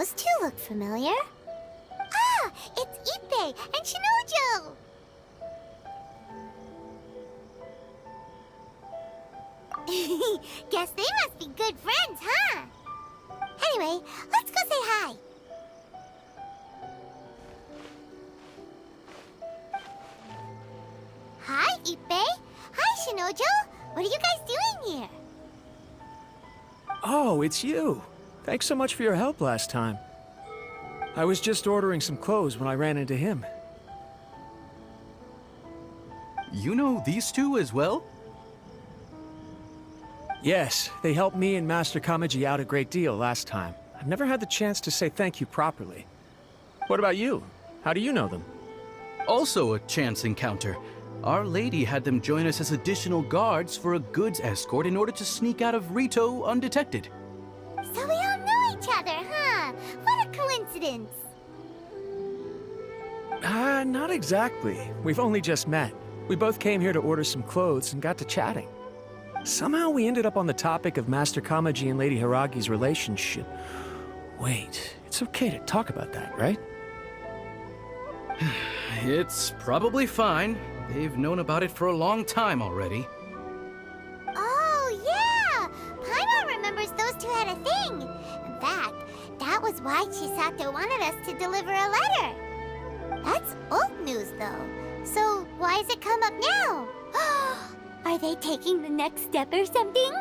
Those two look familiar. Ah, it's Ippei and Shinojo! Guess they must be good friends, huh? Anyway, let's go say hi. Hi, Ippei. Hi, Shinojo. What are you guys doing here? Oh, it's you. Thanks so much for your help last time. I was just ordering some clothes when I ran into him. You know these two as well? Yes, they helped me and Master Kamaji out a great deal last time. I've never had the chance to say thank you properly. What about you? How do you know them? Also a chance encounter. Our lady had them join us as additional guards for a goods escort in order to sneak out of Rito undetected. So we all know each other, huh? What a coincidence. Not exactly. We've only just met. We both came here to order some clothes and got to chatting. Somehow we ended up on the topic of Master Kamaji and Lady Hiragi's relationship. Wait, it's okay to talk about that, right? It's probably fine. They've known about it for a long time already. Oh, yeah! Paimon remembers those two had a thing. In fact, that was why Chisato wanted us to deliver a letter. That's old news, though. So why has it come up now? Are they taking the next step or something?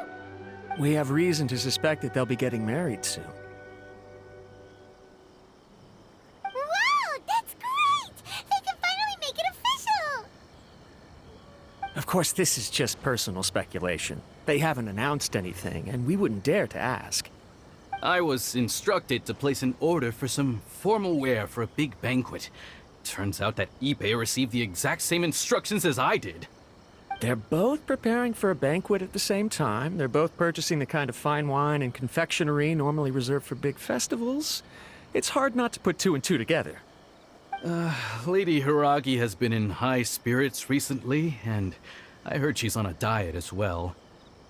We have reason to suspect that they'll be getting married soon. Wow, that's great! They can finally make it official! Of course, this is just personal speculation. They haven't announced anything, and we wouldn't dare to ask. I was instructed to place an order for some formal wear for a big banquet. Turns out that Ippei received the exact same instructions as I did. They're both preparing for a banquet at the same time. They're both purchasing the kind of fine wine and confectionery normally reserved for big festivals. It's hard not to put two and two together. Lady Hiragi has been in high spirits recently, and I heard she's on a diet as well.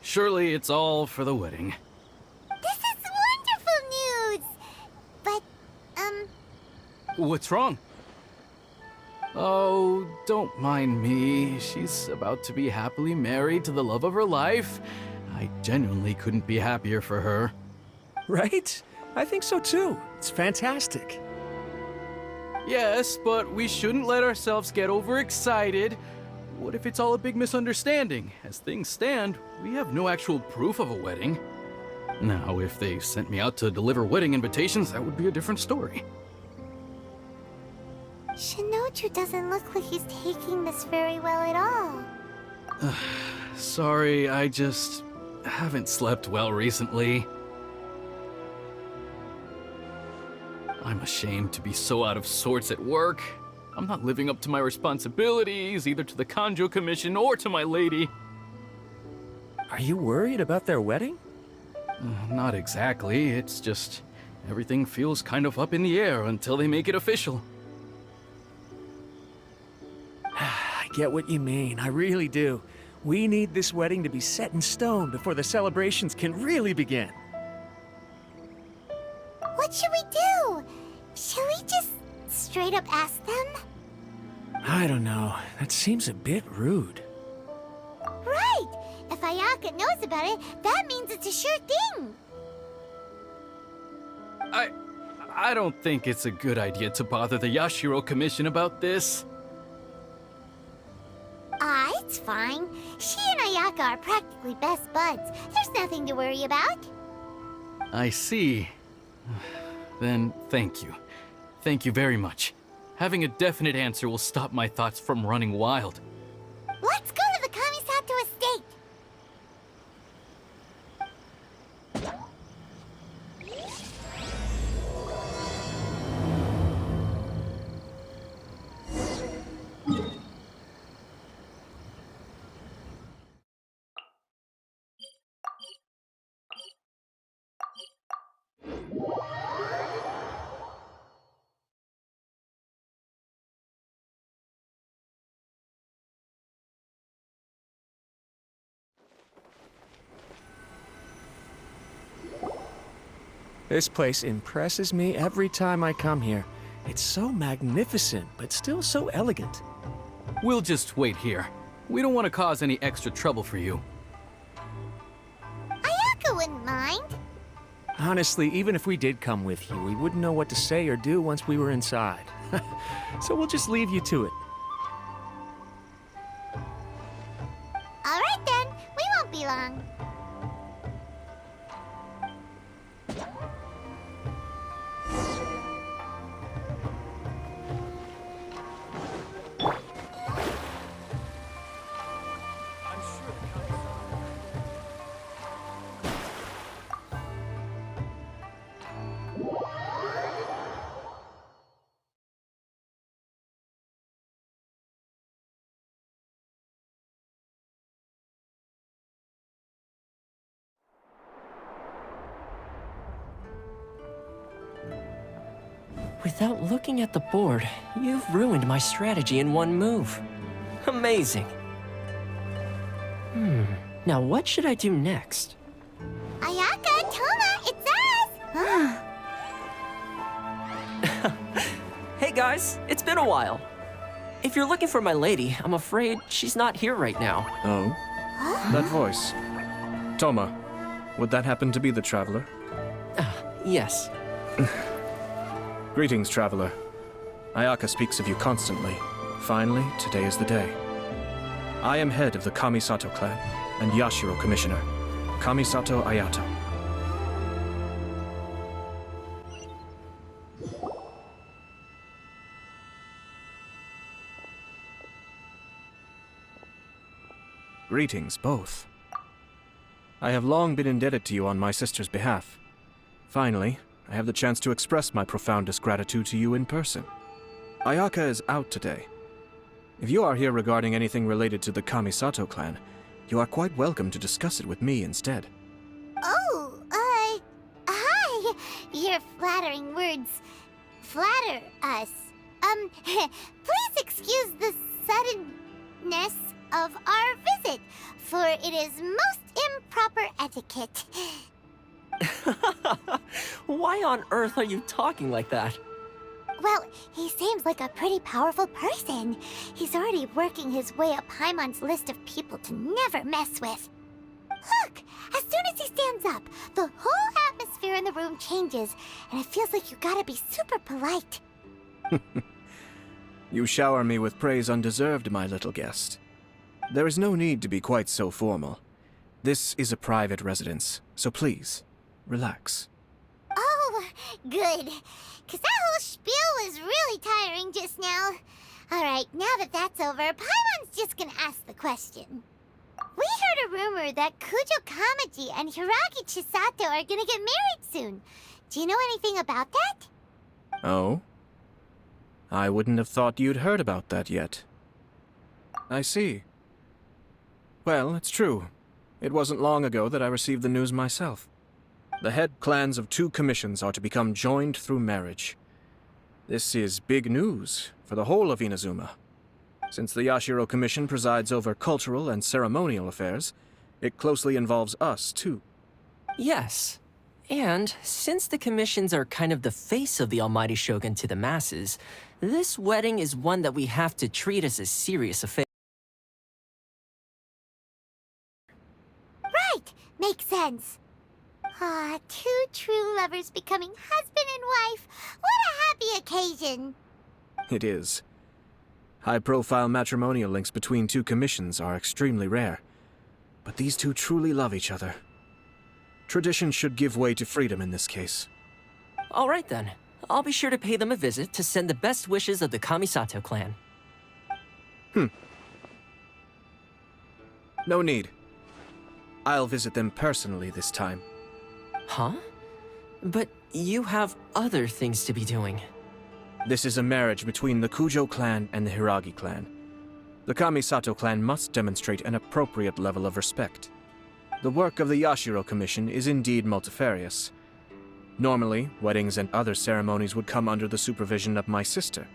Surely it's all for the wedding. This is wonderful news! But, What's wrong? Oh, don't mind me. She's about to be happily married to the love of her life. I genuinely couldn't be happier for her. Right? I think so too. It's fantastic. Yes, but we shouldn't let ourselves get overexcited. What if it's all a big misunderstanding? As things stand, we have no actual proof of a wedding. Now, if they sent me out to deliver wedding invitations, that would be a different story. Shinoju doesn't look like he's taking this very well at all. Sorry, I just haven't slept well recently. I'm ashamed to be so out of sorts at work. I'm not living up to my responsibilities, either to the Kanjo Commission or to my lady. Are you worried about their wedding? Not exactly, it's just everything feels kind of up in the air until they make it official. I get what you mean, I really do. We need this wedding to be set in stone before the celebrations can really begin. What should we do? Should we just straight up ask them? I don't know. That seems a bit rude. Right! If Ayaka knows about it, that means it's a sure thing! I don't think it's a good idea to bother the Yashiro Commission about this. It's fine. She and Ayaka are practically best buds. There's nothing to worry about. I see. Then thank you. Thank you very much. Having a definite answer will stop my thoughts from running wild. Let's go to the Kamisato estate! This place impresses me every time I come here. It's so magnificent, but still so elegant. We'll just wait here. We don't want to cause any extra trouble for you. Ayaka wouldn't mind. Honestly, even if we did come with you, we wouldn't know what to say or do once we were inside. So we'll just leave you to it. All right then, we won't be long. Without looking at the board, you've ruined my strategy in one move. Amazing. Now what should I do next? Ayaka, Toma, it's us! Hey guys, it's been a while. If you're looking for my lady, I'm afraid she's not here right now. Oh? That voice. Toma, would that happen to be the traveler? Yes. Greetings, traveler. Ayaka speaks of you constantly. Finally, today is the day. I am head of the Kamisato clan and Yashiro commissioner, Kamisato Ayato. Greetings, both. I have long been indebted to you on my sister's behalf. Finally, I have the chance to express my profoundest gratitude to you in person. Ayaka is out today. If you are here regarding anything related to the Kamisato clan, you are quite welcome to discuss it with me instead. Oh, hi! Your flattering words flatter us. Please excuse the suddenness of our visit, for it is most improper etiquette. Why on earth are you talking like that? Well, he seems like a pretty powerful person. He's already working his way up Paimon's list of people to never mess with. Look, as soon as he stands up, the whole atmosphere in the room changes, and it feels like you gotta be super polite. You shower me with praise undeserved, my little guest. There is no need to be quite so formal. This is a private residence, so please, relax. Oh, good. Because that whole spiel was really tiring just now. Alright, now that that's over, Paimon's just gonna ask the question. We heard a rumor that Kujo Kamaji and Hiragi Chisato are gonna get married soon. Do you know anything about that? Oh? I wouldn't have thought you'd heard about that yet. I see. Well, it's true. It wasn't long ago that I received the news myself. The head clans of 2 commissions are to become joined through marriage. This is big news for the whole of Inazuma. Since the Yashiro Commission presides over cultural and ceremonial affairs, it closely involves us, too. Yes. And since the commissions are kind of the face of the Almighty Shogun to the masses, this wedding is one that we have to treat as a serious affair. Right, makes sense. Ah, 2 true lovers becoming husband and wife. What a happy occasion. It is. High-profile matrimonial links between 2 commissions are extremely rare. But these 2 truly love each other. Tradition should give way to freedom in this case. All right then. I'll be sure to pay them a visit to send the best wishes of the Kamisato clan. No need. I'll visit them personally this time. Huh? But you have other things to be doing. This is a marriage between the Kujo clan and the Hiragi clan. The Kamisato clan must demonstrate an appropriate level of respect. The work of the Yashiro Commission is indeed multifarious. Normally, weddings and other ceremonies would come under the supervision of my sister.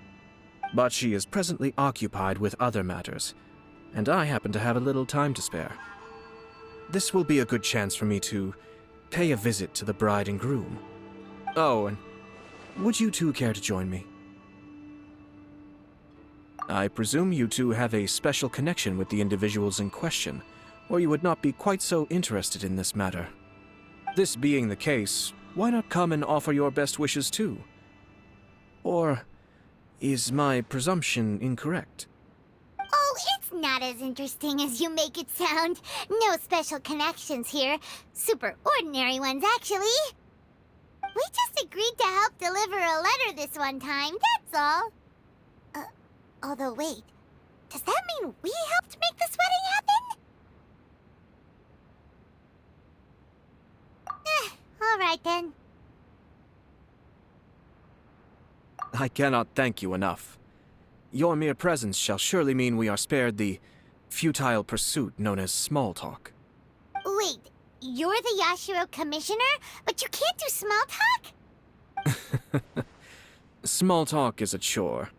But she is presently occupied with other matters, and I happen to have a little time to spare. This will be a good chance for me to pay a visit to the bride and groom. Oh, and would you two care to join me? I presume you two have a special connection with the individuals in question, or you would not be quite so interested in this matter. This being the case, why not come and offer your best wishes too? Or is my presumption incorrect? Oh, it's not as interesting as you make it sound. No special connections here. Super ordinary ones, actually. We just agreed to help deliver a letter this one time, that's all. Although wait, does that mean we helped make this wedding happen? Alright then. I cannot thank you enough. Your mere presence shall surely mean we are spared the futile pursuit known as small talk. Wait, you're the Yashiro commissioner, but you can't do small talk? Small talk is a chore.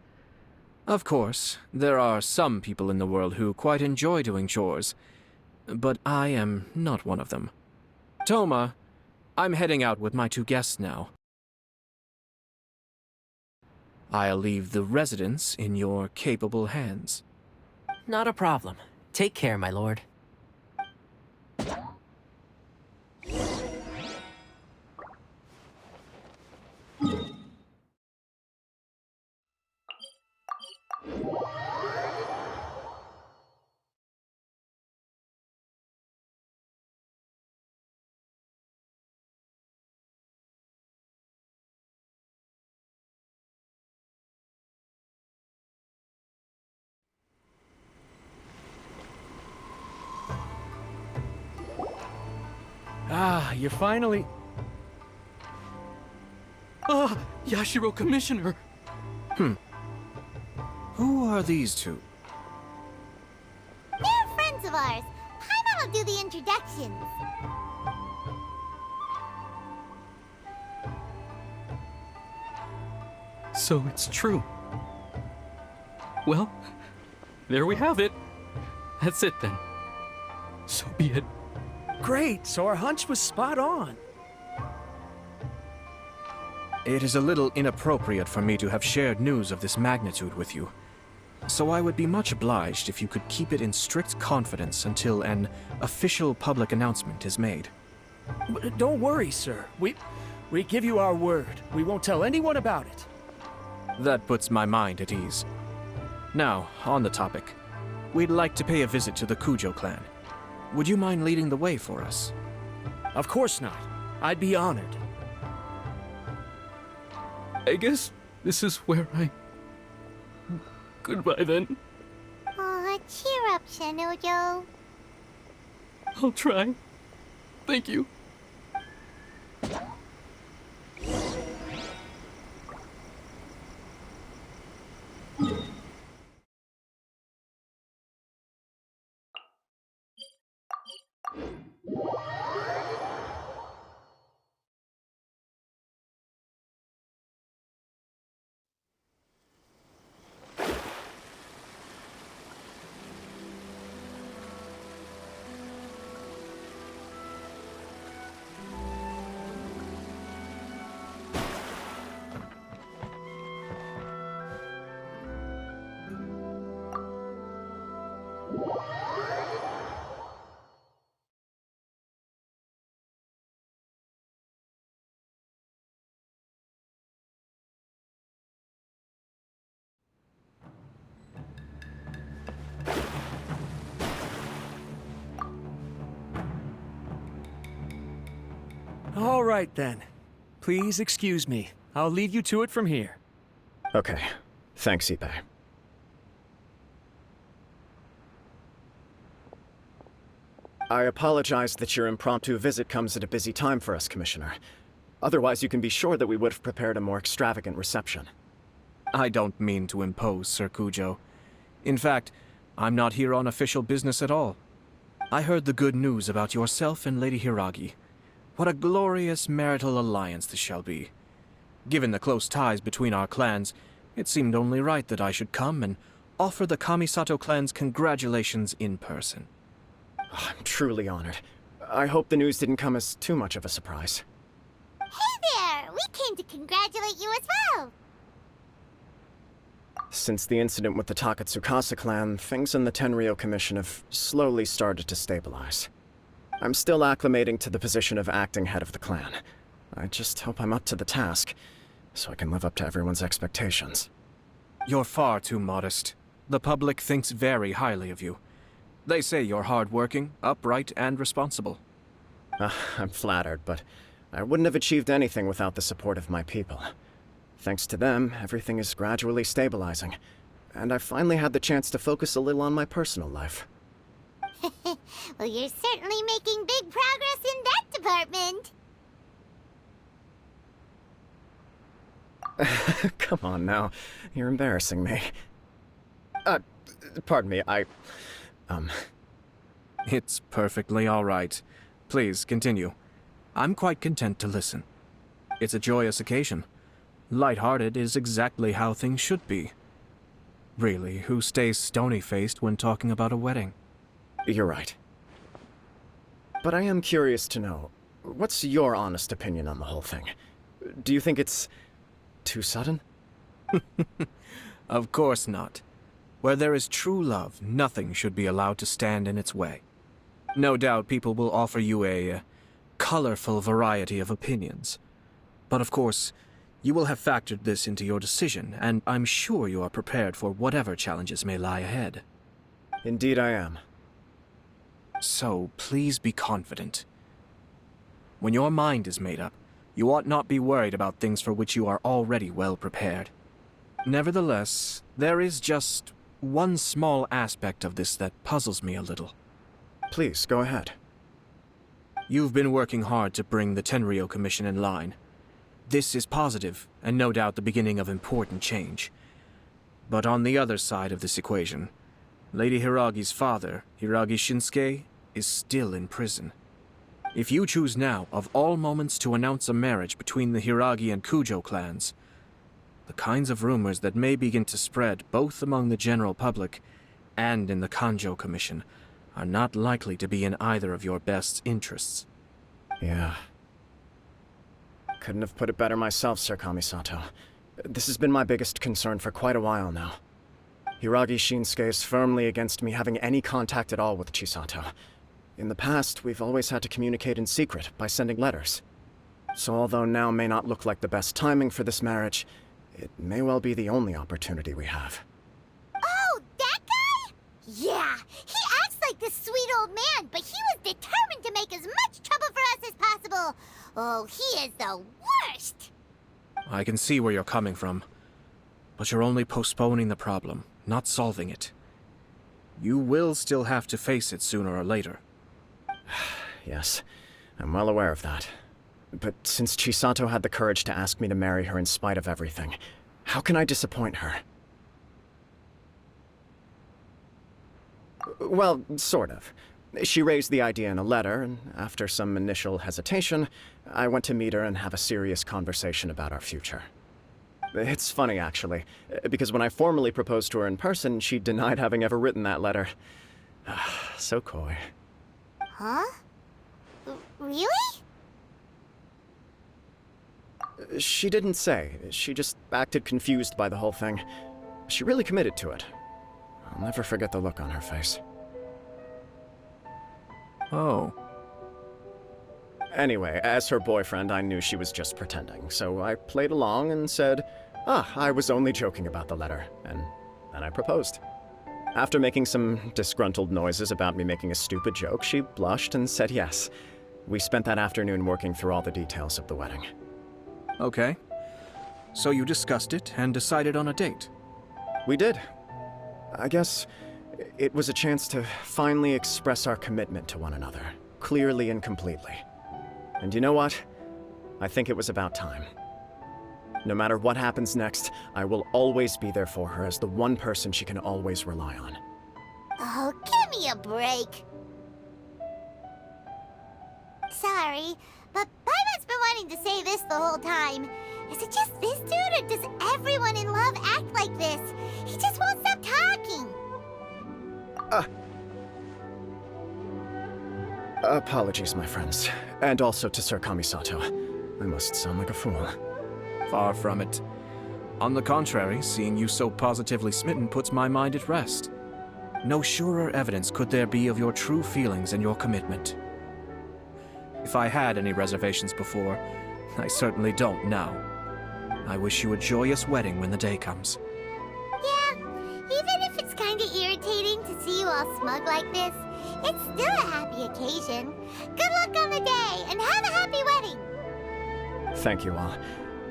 Of course, there are some people in the world who quite enjoy doing chores, but I am not one of them. Toma, I'm heading out with my two guests now. I'll leave the residence in your capable hands. Not a problem. Take care, my lord. Ah, you're finally... Ah, Yashiro Commissioner! Who are these two? They're friends of ours. Paimon will do the introductions. So it's true. Well, there we have it. That's it then. So be it. Great, so our hunch was spot on. It is a little inappropriate for me to have shared news of this magnitude with you, so I would be much obliged if you could keep it in strict confidence until an official public announcement is made. Don't worry, sir. We give you our word. We won't tell anyone about it. That puts my mind at ease. Now, on the topic. We'd like to pay a visit to the Kujo clan. Would you mind leading the way for us? Of course not. I'd be honored. I guess this is where I... Goodbye then. Aw, cheer up, Shanojo. I'll try. Thank you. All right, then. Please excuse me. I'll leave you to it from here. Okay. Thanks, Ippei. I apologize that your impromptu visit comes at a busy time for us, Commissioner. Otherwise, you can be sure that we would have prepared a more extravagant reception. I don't mean to impose, Sir Kujo. In fact, I'm not here on official business at all. I heard the good news about yourself and Lady Hiragi. What a glorious marital alliance this shall be. Given the close ties between our clans, it seemed only right that I should come and offer the Kamisato clan's congratulations in person. I'm truly honored. I hope the news didn't come as too much of a surprise. Hey there! We came to congratulate you as well. Since the incident with the Takatsukasa clan, things in the Tenryou Commission have slowly started to stabilize. I'm still acclimating to the position of acting head of the clan. I just hope I'm up to the task, so I can live up to everyone's expectations. You're far too modest. The public thinks very highly of you. They say you're hardworking, upright, and responsible. I'm flattered, but I wouldn't have achieved anything without the support of my people. Thanks to them, everything is gradually stabilizing, and I've finally had the chance to focus a little on my personal life. Well, you're certainly making big progress in that department. Come on now, you're embarrassing me. Pardon me, It's perfectly all right. Please, continue. I'm quite content to listen. It's a joyous occasion. Light-hearted is exactly how things should be. Really, who stays stony-faced when talking about a wedding? You're right. But I am curious to know, what's your honest opinion on the whole thing? Do you think it's too sudden? Of course not. Where there is true love, nothing should be allowed to stand in its way. No doubt people will offer you a colorful variety of opinions. But of course, you will have factored this into your decision, and I'm sure you are prepared for whatever challenges may lie ahead. Indeed I am. So, please be confident. When your mind is made up, you ought not be worried about things for which you are already well prepared. Nevertheless, there is just one small aspect of this that puzzles me a little. Please, go ahead. You've been working hard to bring the Tenryou Commission in line. This is positive, and no doubt the beginning of important change. But on the other side of this equation, Lady Hiragi's father, Hiragi Shinsuke, is still in prison. If you choose now, of all moments, to announce a marriage between the Hiragi and Kujo clans, the kinds of rumors that may begin to spread both among the general public and in the Kanjo Commission are not likely to be in either of your best interests. Yeah. Couldn't have put it better myself, Sir Kamisato. This has been my biggest concern for quite a while now. Hiragi Shinsuke is firmly against me having any contact at all with Chisato. In the past, we've always had to communicate in secret by sending letters. So although now may not look like the best timing for this marriage, it may well be the only opportunity we have. Oh, that guy? Yeah, he acts like this sweet old man, but he was determined to make as much trouble for us as possible. Oh, he is the worst! I can see where you're coming from, but you're only postponing the problem, not solving it. You will still have to face it sooner or later. Yes, I'm well aware of that. But since Chisato had the courage to ask me to marry her in spite of everything, how can I disappoint her? Well, sort of. She raised the idea in a letter, and after some initial hesitation, I went to meet her and have a serious conversation about our future. It's funny, actually, because when I formally proposed to her in person, she denied having ever written that letter. So coy. Huh? Really? She didn't say. She just acted confused by the whole thing. She really committed to it. I'll never forget the look on her face. Oh. Anyway, as her boyfriend, I knew she was just pretending, so I played along and said, I was only joking about the letter, and then I proposed. After making some disgruntled noises about me making a stupid joke, she blushed and said yes. We spent that afternoon working through all the details of the wedding. Okay. So you discussed it and decided on a date? We did. I guess it was a chance to finally express our commitment to one another, clearly and completely. And you know what? I think it was about time. No matter what happens next, I will always be there for her as the one person she can always rely on. Oh, give me a break. Sorry, but Paimon's been wanting to say this the whole time. Is it just this dude, or does everyone in love act like this? He just won't stop talking. Apologies, my friends. And also to Sir Kamisato. I must sound like a fool. Far from it. On the contrary, seeing you so positively smitten puts my mind at rest. No surer evidence could there be of your true feelings and your commitment. If I had any reservations before, I certainly don't now. I wish you a joyous wedding when the day comes. Yeah, even if it's kinda irritating to see you all smug like this, it's still a happy occasion. Good luck on the day, and have a happy wedding! Thank you all.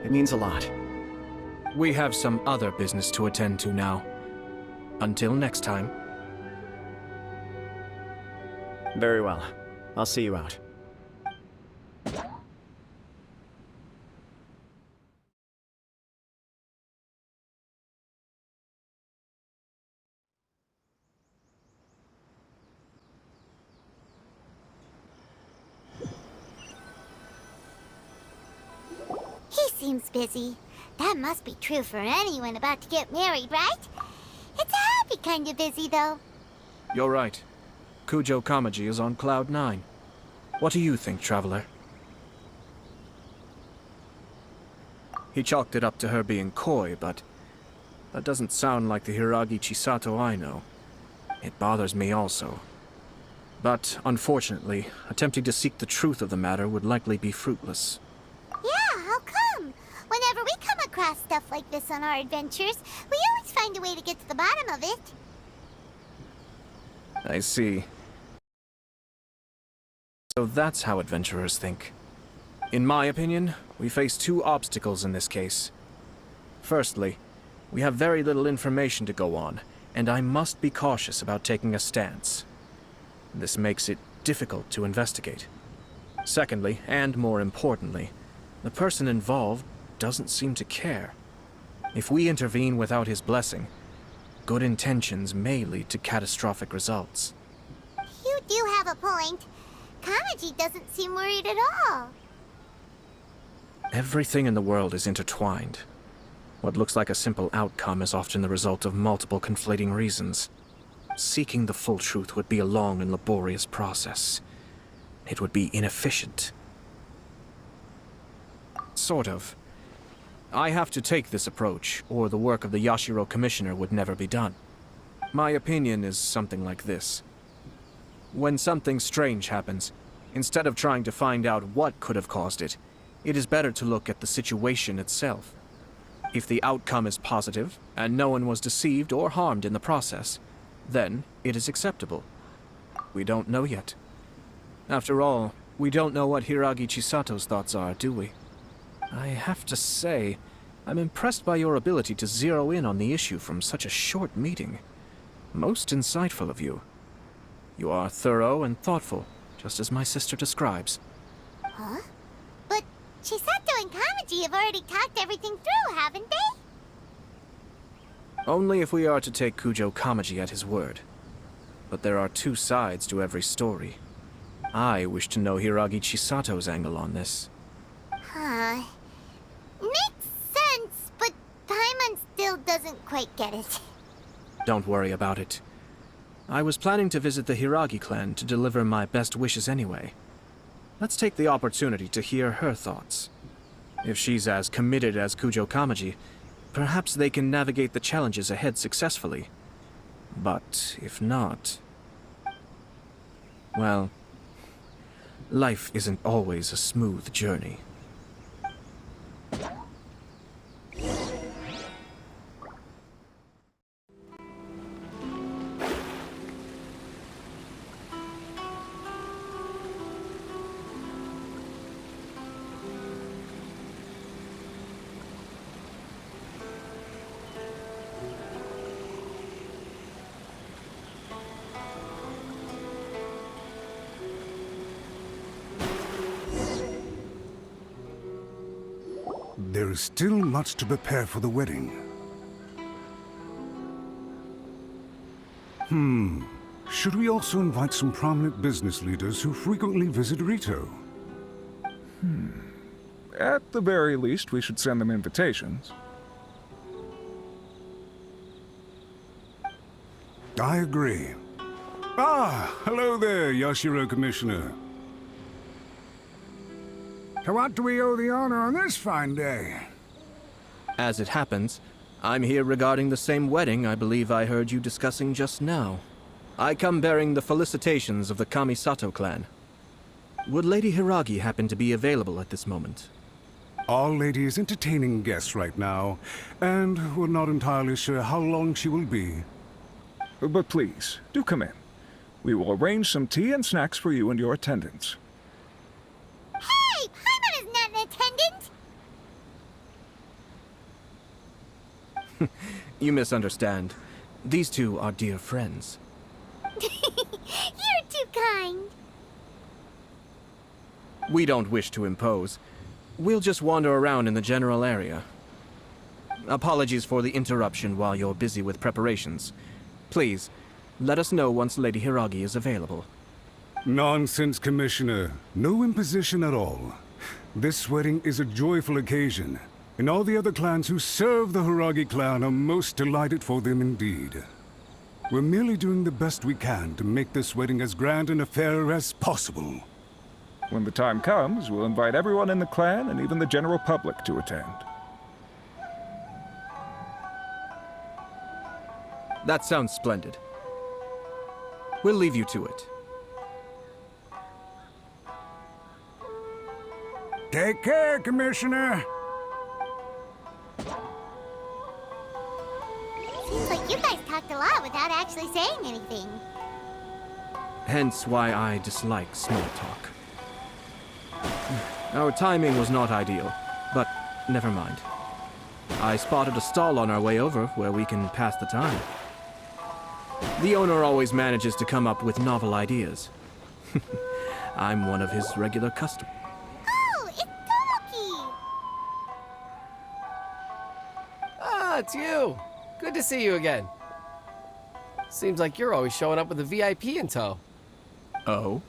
It means a lot. We have some other business to attend to now. Until next time. Very well. I'll see you out. He seems busy. That must be true for anyone about to get married, right? It's a happy kind of busy, though. You're right. Kujo Kamaji is on cloud 9. What do you think, Traveler? He chalked it up to her being coy, but that doesn't sound like the Hiragi Chisato I know. It bothers me also. But, unfortunately, attempting to seek the truth of the matter would likely be fruitless. Yeah, how come? Whenever we come across stuff like this on our adventures, we always find a way to get to the bottom of it. I see. So that's how adventurers think. In my opinion, we face two obstacles in this case. Firstly, we have very little information to go on, and I must be cautious about taking a stance. This makes it difficult to investigate. Secondly, and more importantly, the person involved doesn't seem to care. If we intervene without his blessing, good intentions may lead to catastrophic results. You do have a point. Kamaji doesn't seem worried at all. Everything in the world is intertwined. What looks like a simple outcome is often the result of multiple conflating reasons. Seeking the full truth would be a long and laborious process. It would be inefficient. Sort of. I have to take this approach, or the work of the Yashiro Commissioner would never be done. My opinion is something like this. When something strange happens, instead of trying to find out what could have caused it, it is better to look at the situation itself. If the outcome is positive, and no one was deceived or harmed in the process, then it is acceptable. We don't know yet. After all, we don't know what Hiragi Chisato's thoughts are, do we? I have to say, I'm impressed by your ability to zero in on the issue from such a short meeting. Most insightful of you. You are thorough and thoughtful, just as my sister describes. Huh? But Chisato and Kamaji have already talked everything through, haven't they? Only if we are to take Kujo Kamaji at his word. But there are two sides to every story. I wish to know Hiragi Chisato's angle on this. Huh. Makes sense, but Paimon still doesn't quite get it. Don't worry about it. I was planning to visit the Hiragi clan to deliver my best wishes anyway. Let's take the opportunity to hear her thoughts. If she's as committed as Kujo Kamaji, perhaps they can navigate the challenges ahead successfully. But if not... well, life isn't always a smooth journey. There is still much to prepare for the wedding. Should we also invite some prominent business leaders who frequently visit Rito? At the very least, we should send them invitations. I agree. Ah, hello there, Yashiro Commissioner. To what do we owe the honor on this fine day? As it happens, I'm here regarding the same wedding I believe I heard you discussing just now. I come bearing the felicitations of the Kamisato clan. Would Lady Hiragi happen to be available at this moment? Our lady is entertaining guests right now, and we're not entirely sure how long she will be. But please, do come in. We will arrange some tea and snacks for you and your attendants. Hey! Paimon is not an attendant! You misunderstand. These two are dear friends. You're too kind. We don't wish to impose. We'll just wander around in the general area. Apologies for the interruption while you're busy with preparations. Please, let us know once Lady Hiragi is available. Nonsense, Commissioner. No imposition at all. This wedding is a joyful occasion, and all the other clans who serve the Hiragi clan are most delighted for them indeed. We're merely doing the best we can to make this wedding as grand an affair as possible. When the time comes, we'll invite everyone in the clan and even the general public to attend. That sounds splendid. We'll leave you to it. Take care, Commissioner. Seems like you guys talked a lot without actually saying anything. Hence why I dislike small talk. Our timing was not ideal, but never mind. I spotted a stall on our way over where we can pass the time. The owner always manages to come up with novel ideas. I'm one of his regular customers. Oh, it's Tomoki! Ah, it's you! Good to see you again. Seems like you're always showing up with a VIP in tow. Oh?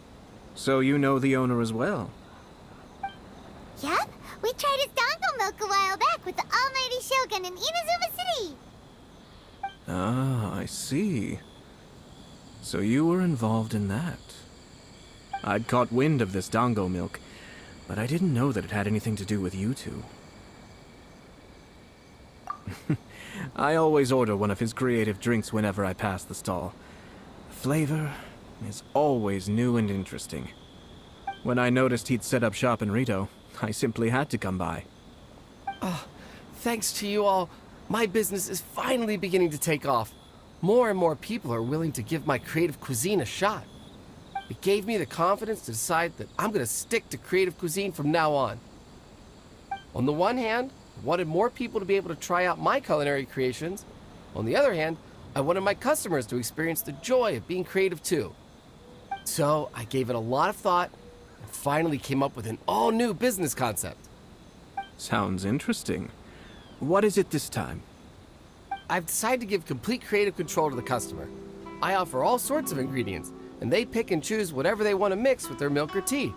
So you know the owner as well? Yep, we tried his dongle milk a while back with the almighty Shogun in Inazuma City. Ah, I see. So you were involved in that. I'd caught wind of this dango milk, but I didn't know that it had anything to do with you two. I always order one of his creative drinks whenever I pass the stall. The flavor is always new and interesting. When I noticed he'd set up shop in Rito, I simply had to come by. Thanks to you all, my business is finally beginning to take off. More and more people are willing to give my creative cuisine a shot. It gave me the confidence to decide that I'm going to stick to creative cuisine from now on. On the one hand, I wanted more people to be able to try out my culinary creations. On the other hand, I wanted my customers to experience the joy of being creative too. So I gave it a lot of thought and finally came up with an all-new business concept. Sounds interesting. What is it this time? I've decided to give complete creative control to the customer. I offer all sorts of ingredients, and they pick and choose whatever they want to mix with their milk or tea.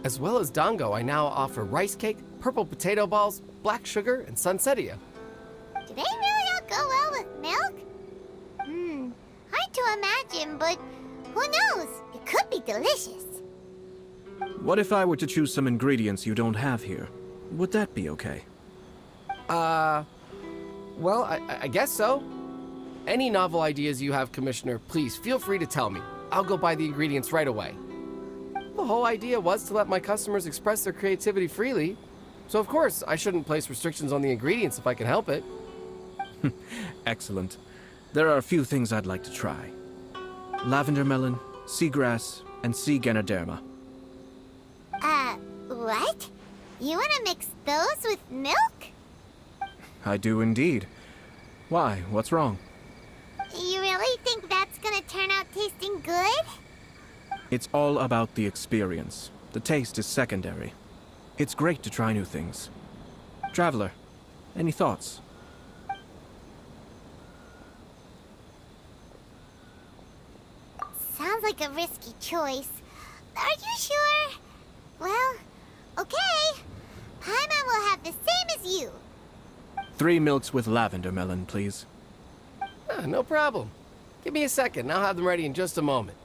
As well as dango, I now offer rice cake, purple potato balls, black sugar, and sunsettia. Do they really all go well with milk? Hard to imagine, but who knows? It could be delicious. What if I were to choose some ingredients you don't have here? Would that be okay? Well, I guess so. Any novel ideas you have, Commissioner, please feel free to tell me. I'll go buy the ingredients right away. The whole idea was to let my customers express their creativity freely. So of course, I shouldn't place restrictions on the ingredients if I can help it. Excellent. There are a few things I'd like to try. Lavender melon, seagrass, and sea ganoderma. What? You want to mix those with milk? I do indeed. Why? What's wrong? You really think that's gonna turn out tasting good? It's all about the experience. The taste is secondary. It's great to try new things. Traveler, any thoughts? Sounds like a risky choice. Are you sure? Well, okay. Paimon will have the same as you. 3 milks with lavender melon, please. No problem. Give me a second, and I'll have them ready in just a moment.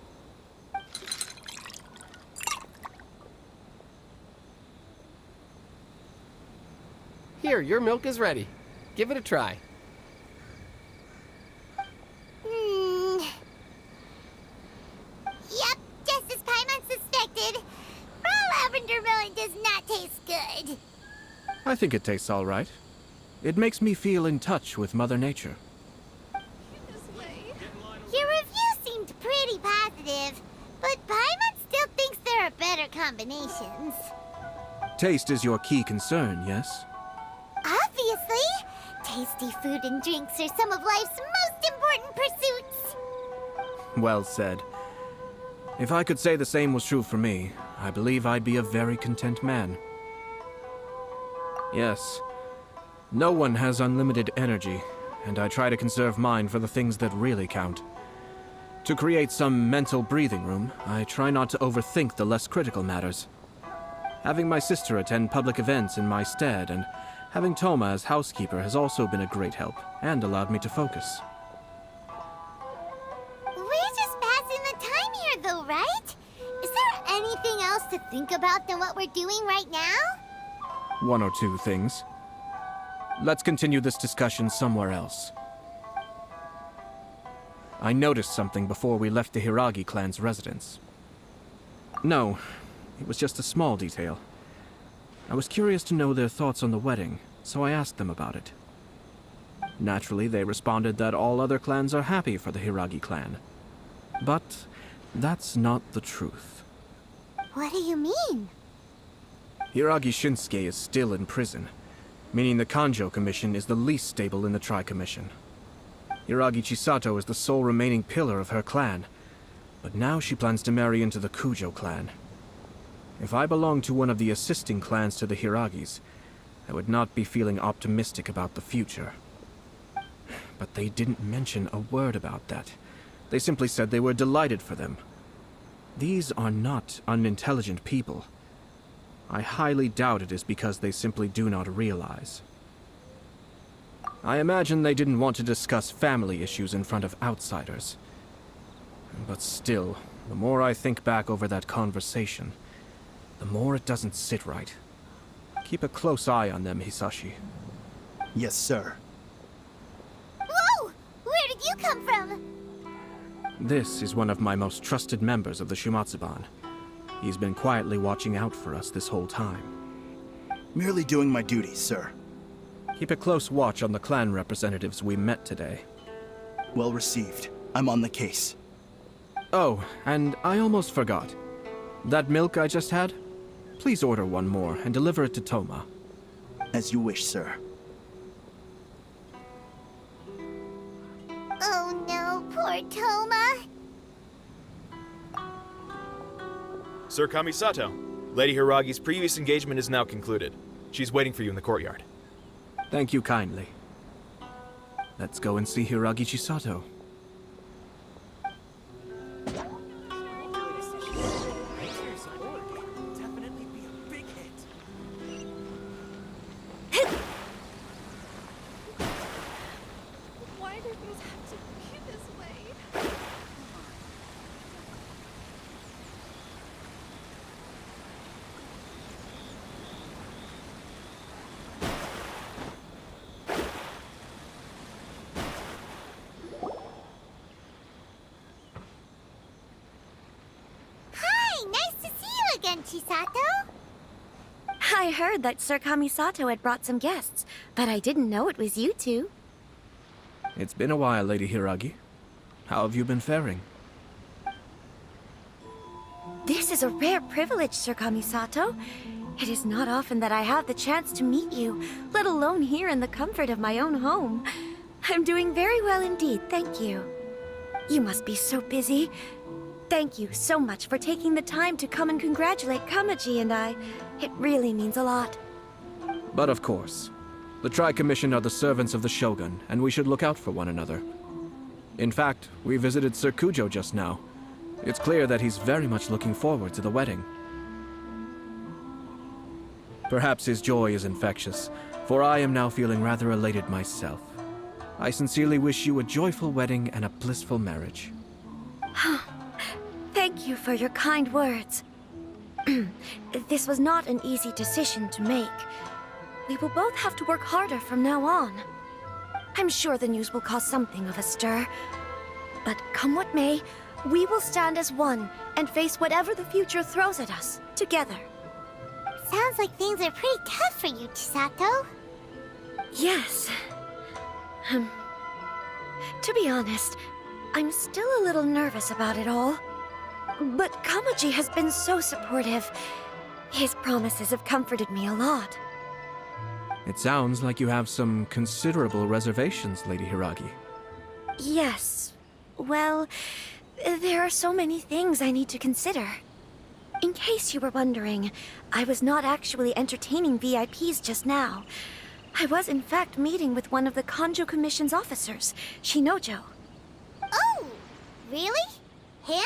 Here, your milk is ready. Give it a try. Yep, just as Paimon suspected. Raw lavender melon does not taste good. I think it tastes all right. It makes me feel in touch with Mother Nature. Your review seemed pretty positive, but Paimon still thinks there are better combinations. Taste is your key concern, yes? Obviously! Tasty food and drinks are some of life's most important pursuits. Well said. If I could say the same was true for me, I believe I'd be a very content man. Yes. No one has unlimited energy, and I try to conserve mine for the things that really count. To create some mental breathing room, I try not to overthink the less critical matters. Having my sister attend public events in my stead, and having Toma as housekeeper has also been a great help, and allowed me to focus. We're just passing the time here though, right? Is there anything else to think about than what we're doing right now? One or two things. Let's continue this discussion somewhere else. I noticed something before we left the Hiragi clan's residence. No, it was just a small detail. I was curious to know their thoughts on the wedding, so I asked them about it. Naturally, they responded that all other clans are happy for the Hiragi clan. But that's not the truth. What do you mean? Hiragi Shinsuke is still in prison, meaning the Kanjo Commission is the least stable in the Tri-Commission. Hiragi Chisato is the sole remaining pillar of her clan, but now she plans to marry into the Kujo clan. If I belonged to one of the assisting clans to the Hiragis, I would not be feeling optimistic about the future. But they didn't mention a word about that. They simply said they were delighted for them. These are not unintelligent people. I highly doubt it is because they simply do not realize. I imagine they didn't want to discuss family issues in front of outsiders. But still, the more I think back over that conversation, the more it doesn't sit right. Keep a close eye on them, Hisashi. Yes, sir. Whoa! Where did you come from? This is one of my most trusted members of the Shumatsuban. He's been quietly watching out for us this whole time. Merely doing my duty, sir. Keep a close watch on the clan representatives we met today. Well received. I'm on the case. Oh, and I almost forgot. That milk I just had? Please order one more and deliver it to Toma. As you wish, sir. Oh no, poor Toma. Sir Kamisato, Lady Hiragi's previous engagement is now concluded. She's waiting for you in the courtyard. Thank you kindly. Let's go and see Hiragi Chisato. Why do things have to be this way? Hi, nice to see you again, Chisato. I heard that Sir Kamisato had brought some guests, but I didn't know it was you two. It's been a while, Lady Hiragi. How have you been faring? This is a rare privilege, Sir Kamisato. It is not often that I have the chance to meet you, let alone here in the comfort of my own home. I'm doing very well indeed, thank you. You must be so busy. Thank you so much for taking the time to come and congratulate Kamaji and I. It really means a lot. But of course. The Tri-Commission are the servants of the Shogun, and we should look out for one another. In fact, we visited Sir Kujo just now. It's clear that he's very much looking forward to the wedding. Perhaps his joy is infectious, for I am now feeling rather elated myself. I sincerely wish you a joyful wedding and a blissful marriage. Thank you for your kind words. This was not an easy decision to make. we will both have to work harder from now on. I'm sure the news will cause something of a stir. But come what may, we will stand as one and face whatever the future throws at us, together. Sounds like things are pretty tough for you, Chisato. Yes. To be honest, I'm still a little nervous about it all. But Kamaji has been so supportive. His promises have comforted me a lot. It sounds like you have some considerable reservations, Lady Hiragi. Yes. Well, there are so many things I need to consider. In case you were wondering, I was not actually entertaining VIPs just now. I was in fact meeting with one of the Kanjo Commission's officers, Shinojo. Oh, really? Him?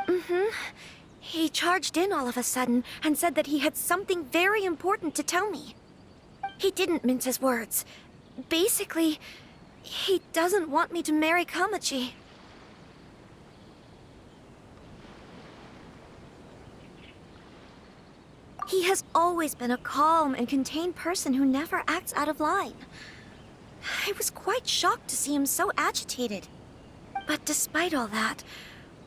Mm-hmm. He charged in all of a sudden and said that he had something very important to tell me. He didn't mince his words. Basically, he doesn't want me to marry Kamaji. He has always been a calm and contained person who never acts out of line. I was quite shocked to see him so agitated. But despite all that,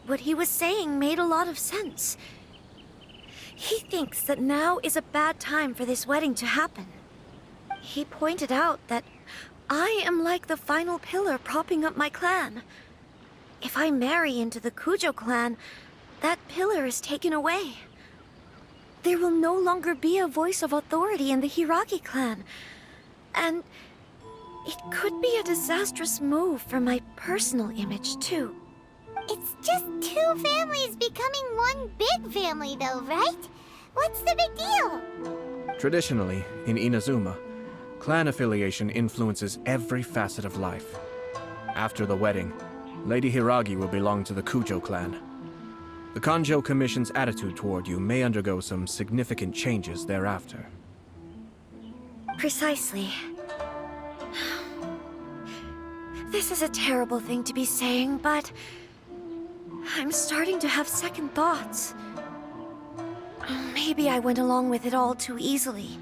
what he was saying made a lot of sense. He thinks that now is a bad time for this wedding to happen. He pointed out that I am like the final pillar propping up my clan. If I marry into the Kujo clan, that pillar is taken away. There will no longer be a voice of authority in the Hiragi clan. And it could be a disastrous move for my personal image, too. It's just two families becoming one big family, though, right? What's the big deal? Traditionally, in Inazuma, clan affiliation influences every facet of life. After the wedding, Lady Hiragi will belong to the Kujo clan. The Kanjo Commission's attitude toward you may undergo some significant changes thereafter. Precisely. This is a terrible thing to be saying, but I'm starting to have second thoughts. Maybe I went along with it all too easily.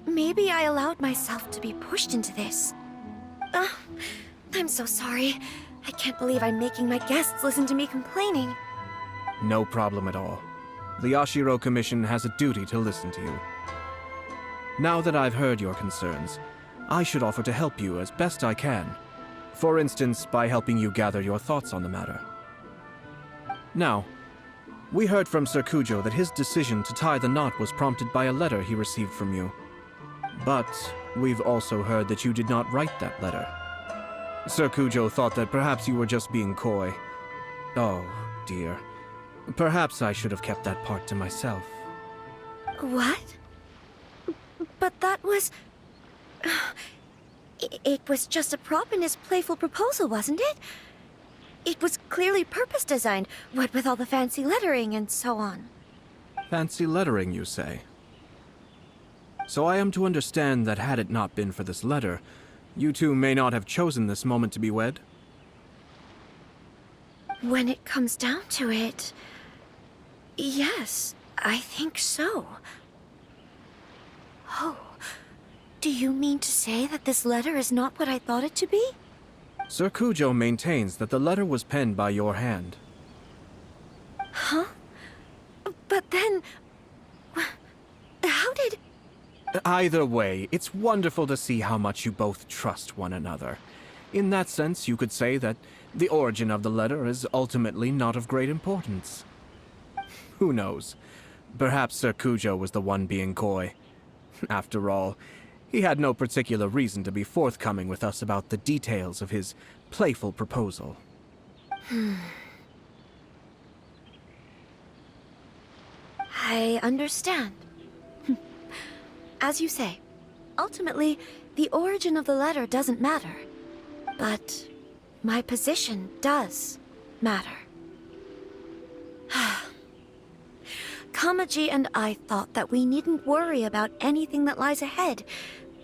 Maybe I allowed myself to be pushed into this. I'm so sorry. I can't believe I'm making my guests listen to me complaining. No problem at all. The Yashiro Commission has a duty to listen to you. Now that I've heard your concerns, I should offer to help you as best I can. For instance, by helping you gather your thoughts on the matter. Now, we heard from Sir Kujo that his decision to tie the knot was prompted by a letter he received from you. But we've also heard that you did not write that letter. Sir Kujo thought that perhaps you were just being coy. Oh, dear. Perhaps I should have kept that part to myself. What? But that was... It was just a prop in his playful proposal, wasn't it? It was clearly purpose-designed, what with all the fancy lettering and so on. Fancy lettering, you say? So I am to understand that had it not been for this letter, you two may not have chosen this moment to be wed? When it comes down to it... yes, I think so. Oh, do you mean to say that this letter is not what I thought it to be? Sir Kujo maintains that the letter was penned by your hand. Huh? But then... how did... Either way, it's wonderful to see how much you both trust one another. In that sense, you could say that the origin of the letter is ultimately not of great importance. Who knows? Perhaps Sir Kujo was the one being coy. After all, he had no particular reason to be forthcoming with us about the details of his playful proposal. I understand. As you say, ultimately, the origin of the letter doesn't matter. But my position does matter. Kamaji and I thought that we needn't worry about anything that lies ahead,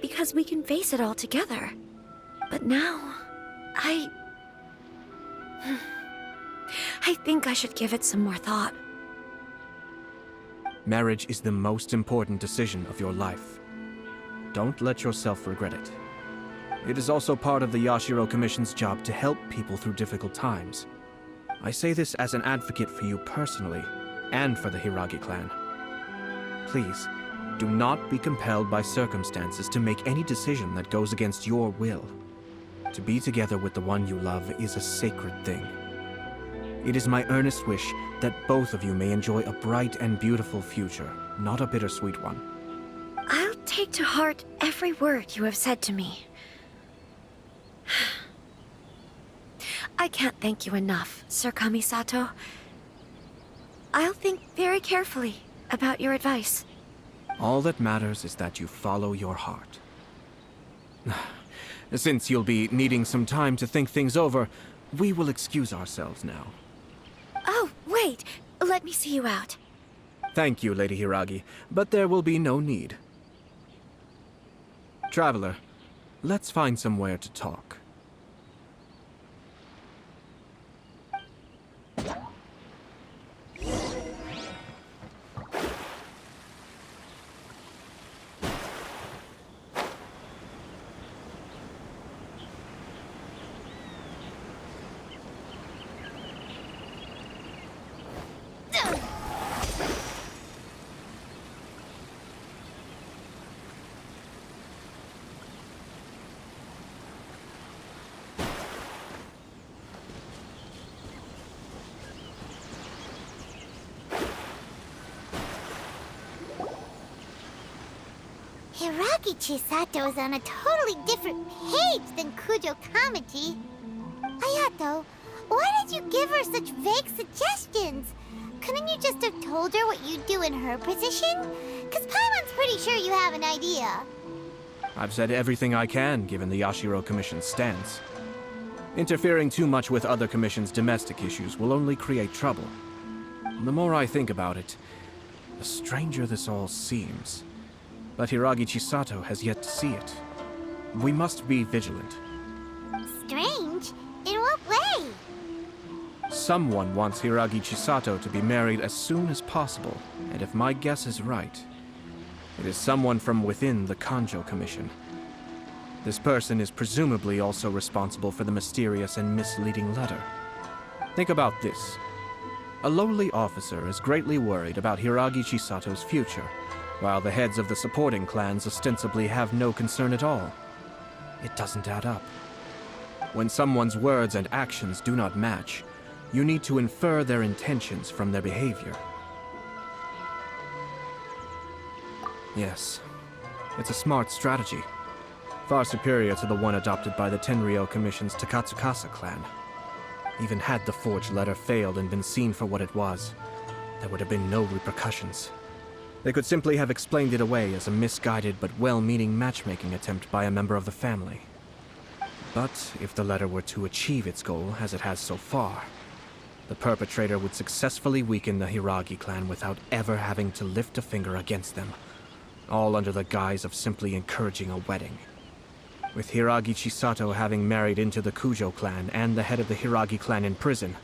because we can face it all together. But now, I think I should give it some more thought. Marriage is the most important decision of your life. Don't let yourself regret it. It is also part of the Yashiro Commission's job to help people through difficult times. I say this as an advocate for you personally, and for the Hiragi clan. Please, do not be compelled by circumstances to make any decision that goes against your will. To be together with the one you love is a sacred thing. It is my earnest wish that both of you may enjoy a bright and beautiful future, not a bittersweet one. I'll take to heart every word you have said to me. I can't thank you enough, Sir Kamisato. I'll think very carefully about your advice. All that matters is that you follow your heart. Since you'll be needing some time to think things over, we will excuse ourselves now. Oh, wait! Let me see you out. Thank you, Lady Hiragi, but there will be no need. Traveler, let's find somewhere to talk. Hiragi Chisato is on a totally different page than Kujo Kamaji. Ayato, why did you give her such vague suggestions? Couldn't you just have told her what you'd do in her position? Cause Paimon's pretty sure you have an idea. I've said everything I can, given the Yashiro Commission's stance. Interfering too much with other commissions' domestic issues will only create trouble. The more I think about it, the stranger this all seems. But Hiragi Chisato has yet to see it. We must be vigilant. Strange? In what way? Someone wants Hiragi Chisato to be married as soon as possible, and if my guess is right, it is someone from within the Kanjo Commission. This person is presumably also responsible for the mysterious and misleading letter. Think about this. A lowly officer is greatly worried about Hiragi Chisato's future, while the heads of the supporting clans ostensibly have no concern at all. It doesn't add up. When someone's words and actions do not match, you need to infer their intentions from their behavior. Yes, it's a smart strategy. Far superior to the one adopted by the Tenryou Commission's Takatsukasa clan. Even had the forged letter failed and been seen for what it was, there would have been no repercussions. They could simply have explained it away as a misguided but well-meaning matchmaking attempt by a member of the family. But if the letter were to achieve its goal, as it has so far, the perpetrator would successfully weaken the Hiragi clan without ever having to lift a finger against them, all under the guise of simply encouraging a wedding. With Hiragi Chisato having married into the Kujo clan and the head of the Hiragi clan in prison,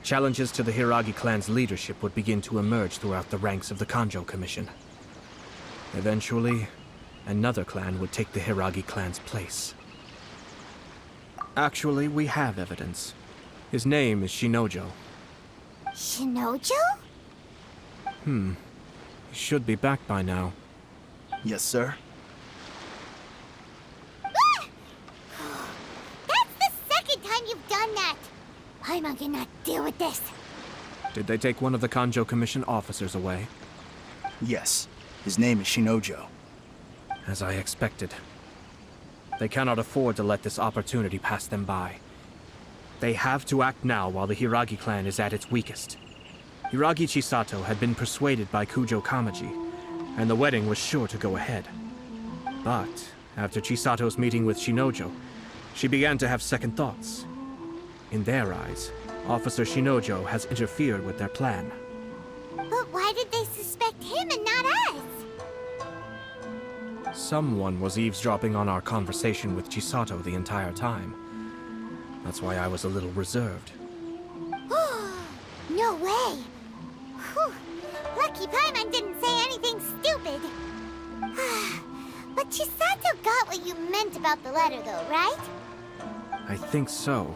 challenges to the Hiragi clan's leadership would begin to emerge throughout the ranks of the Kanjo Commission. Eventually, another clan would take the Hiragi clan's place. Actually, we have evidence. His name is Shinojo. Shinojo? He should be back by now. Yes, sir. That's the second time you've done that! Paimon cannot deal with this. Did they take one of the Kanjo Commission officers away? Yes. His name is Shinojo. As I expected. They cannot afford to let this opportunity pass them by. They have to act now while the Hiragi clan is at its weakest. Hiragi Chisato had been persuaded by Kujo Kamaji, and the wedding was sure to go ahead. But after Chisato's meeting with Shinojo, she began to have second thoughts. In their eyes, Officer Shinojo has interfered with their plan. But why did they suspect him and not us? Someone was eavesdropping on our conversation with Chisato the entire time. That's why I was a little reserved. No way! Whew. Lucky lucky Paimon didn't say anything stupid. But Chisato got what you meant about the letter, though, right? I think so.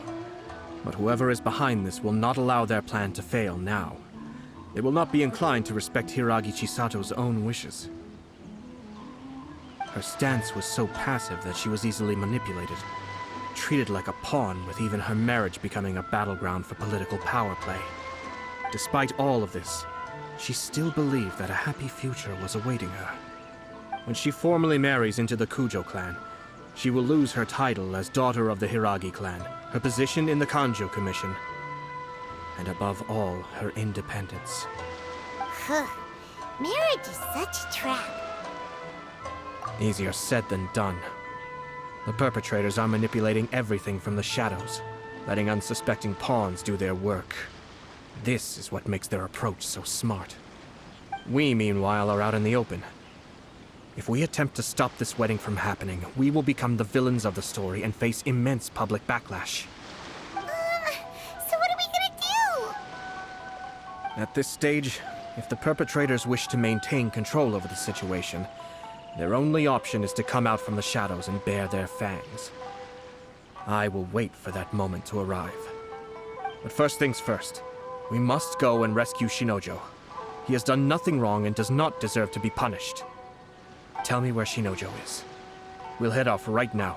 But whoever is behind this will not allow their plan to fail now. They will not be inclined to respect Hiragi Chisato's own wishes. Her stance was so passive that she was easily manipulated, treated like a pawn, with even her marriage becoming a battleground for political power play. Despite all of this, she still believed that a happy future was awaiting her. When she formally marries into the Kujo clan, she will lose her title as daughter of the Hiragi clan, her position in the Kanjo Commission, and above all, her independence. Marriage is such a trap. Easier said than done. The perpetrators are manipulating everything from the shadows, letting unsuspecting pawns do their work. This is what makes their approach so smart. We, meanwhile, are out in the open. If we attempt to stop this wedding from happening, we will become the villains of the story and face immense public backlash. So what are we gonna do? At this stage, if the perpetrators wish to maintain control over the situation, their only option is to come out from the shadows and bare their fangs. I will wait for that moment to arrive. But first things first, we must go and rescue Shinojo. He has done nothing wrong and does not deserve to be punished. Tell me where Shinojo is. We'll head off right now.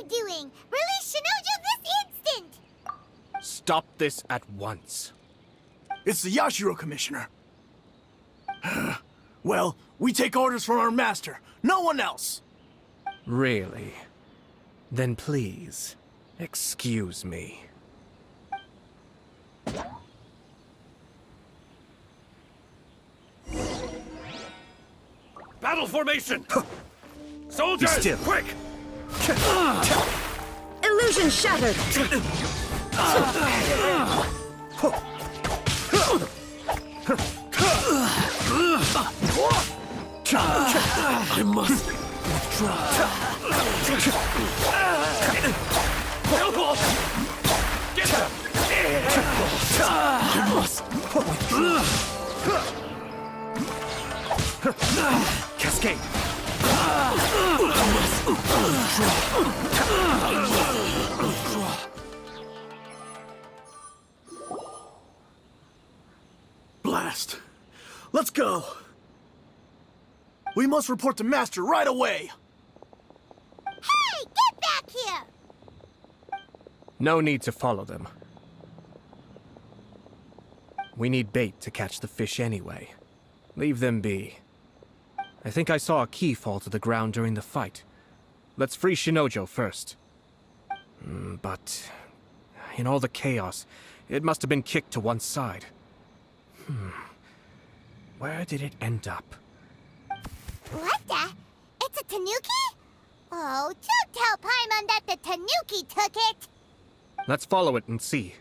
Doing? Release Shinojo this instant! Stop this at once. It's the Yashiro Commissioner. Well, we take orders from our master. No one else. Really? Then please, excuse me. Battle formation! Soldiers, Be still. quick! Illusion shattered! I must withdraw. Get them! I must withdraw. Cascade! Blast. Let's go. We must report to Master right away. Hey, get back here! No need to follow them. We need bait to catch the fish anyway. Leave them be. I think I saw a key fall to the ground during the fight. Let's free Shinojo first. But in all the chaos, it must have been kicked to one side. Where did it end up? What the? It's a tanuki? Oh, don't tell Paimon that the tanuki took it! Let's follow it and see.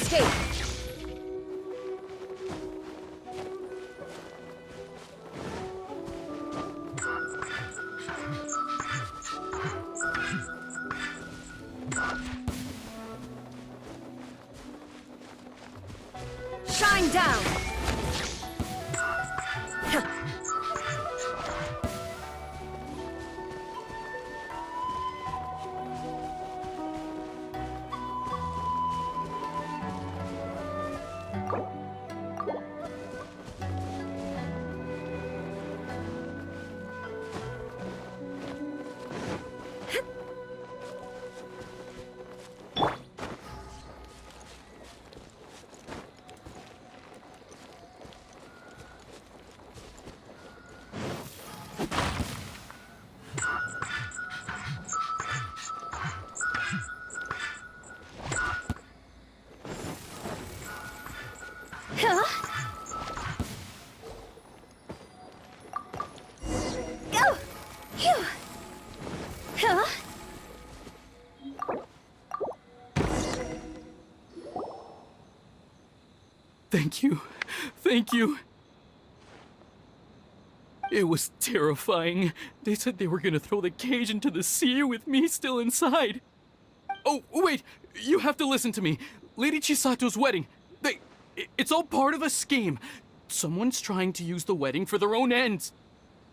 escape! Shine down! Thank you. Thank you. It was terrifying. They said they were gonna throw the cage into the sea with me still inside. Oh, wait! You have to listen to me. Lady Chisato's wedding. It's all part of a scheme. Someone's trying to use the wedding for their own ends.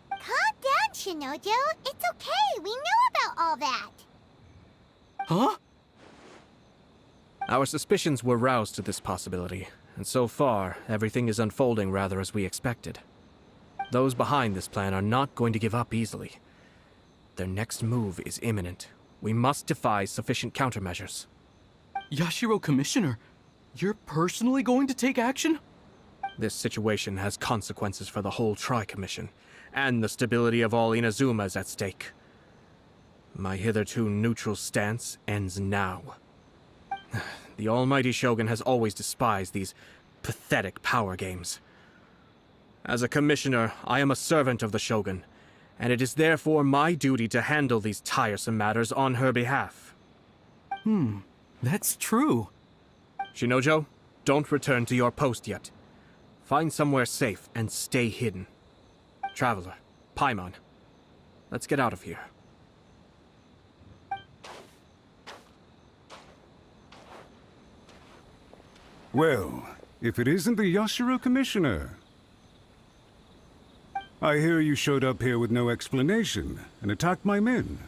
Calm down, Shinojo. It's okay. We know about all that. Huh? Our suspicions were roused to this possibility, and so far, everything is unfolding rather as we expected. Those behind this plan are not going to give up easily. Their next move is imminent. We must devise sufficient countermeasures. Yashiro Commissioner, you're personally going to take action? This situation has consequences for the whole Tri-Commission, and the stability of all Inazuma is at stake. My hitherto neutral stance ends now. The almighty Shogun has always despised these pathetic power games. As a commissioner, I am a servant of the Shogun, and it is therefore my duty to handle these tiresome matters on her behalf. That's true. Shinojo, don't return to your post yet. Find somewhere safe and stay hidden. Traveler, Paimon, let's get out of here. Well, if it isn't the Yashiro Commissioner. I hear you showed up here with no explanation and attacked my men.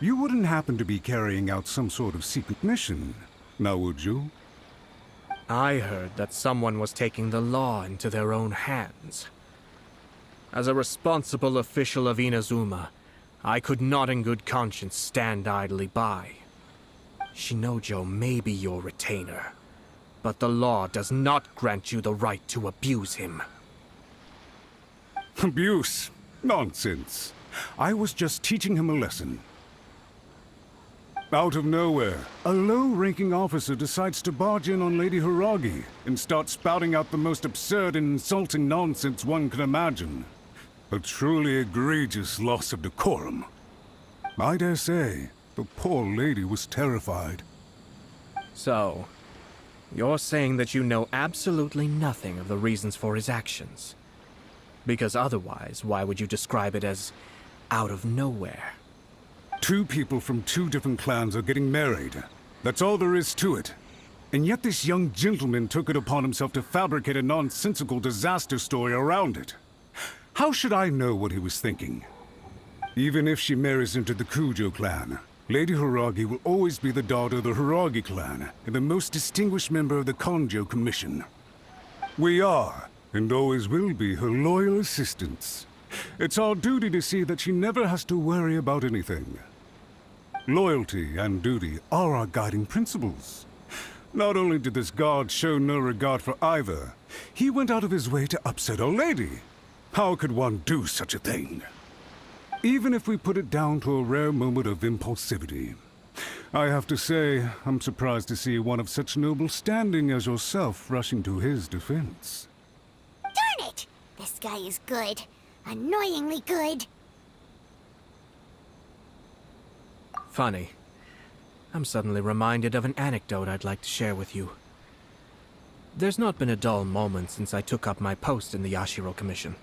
You wouldn't happen to be carrying out some sort of secret mission, now would you? I heard that someone was taking the law into their own hands. As a responsible official of Inazuma, I could not in good conscience stand idly by. Shinojo may be your retainer, but the law does not grant you the right to abuse him. Abuse? Nonsense. I was just teaching him a lesson. Out of nowhere, a low-ranking officer decides to barge in on Lady Hiragi and start spouting out the most absurd and insulting nonsense one can imagine. A truly egregious loss of decorum. I dare say, the poor lady was terrified. So, you're saying that you know absolutely nothing of the reasons for his actions? Because otherwise, why would you describe it as out of nowhere? Two people from two different clans are getting married. That's all there is to it. And yet this young gentleman took it upon himself to fabricate a nonsensical disaster story around it. How should I know what he was thinking? Even if she marries into the Kujo clan, Lady Hiragi will always be the daughter of the Hiragi clan and the most distinguished member of the Konjo Commission. We are, and always will be, her loyal assistants. It's our duty to see that she never has to worry about anything. Loyalty and duty are our guiding principles. Not only did this guard show no regard for either, he went out of his way to upset our lady. How could one do such a thing? Even if we put it down to a rare moment of impulsivity. I have to say, I'm surprised to see one of such noble standing as yourself rushing to his defense. Darn it! This guy is good. Annoyingly good. Funny. I'm suddenly reminded of an anecdote I'd like to share with you. There's not been a dull moment since I took up my post in the Yashiro Commission.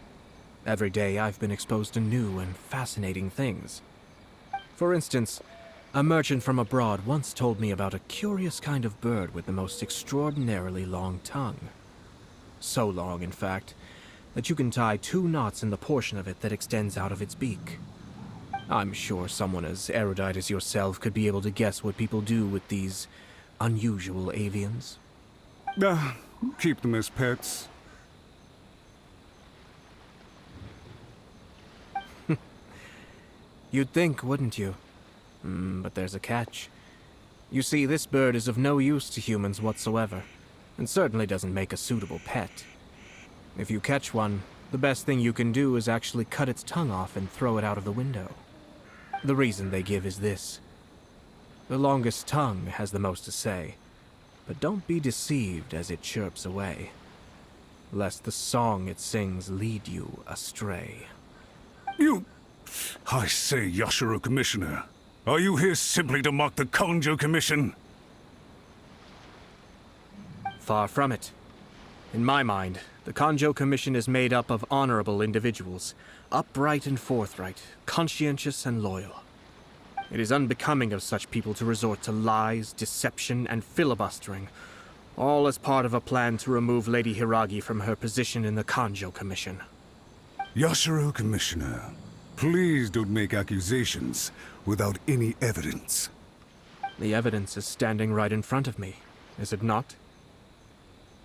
Every day I've been exposed to new and fascinating things. For instance, a merchant from abroad once told me about a curious kind of bird with the most extraordinarily long tongue. So long, in fact, that you can tie 2 knots in the portion of it that extends out of its beak. I'm sure someone as erudite as yourself could be able to guess what people do with these unusual avians. Keep them as pets. You'd think, wouldn't you? But there's a catch. You see, this bird is of no use to humans whatsoever, and certainly doesn't make a suitable pet. If you catch one, the best thing you can do is actually cut its tongue off and throw it out of the window. The reason they give is this. The longest tongue has the most to say, but don't be deceived as it chirps away, lest the song it sings lead you astray. I say, Yashiro Commissioner, are you here simply to mock the Kanjo Commission? Far from it. In my mind, the Kanjo Commission is made up of honorable individuals, upright and forthright, conscientious and loyal. It is unbecoming of such people to resort to lies, deception, and filibustering, all as part of a plan to remove Lady Hiragi from her position in the Kanjo Commission. Yashiro Commissioner, please don't make accusations without any evidence. The evidence is standing right in front of me, is it not?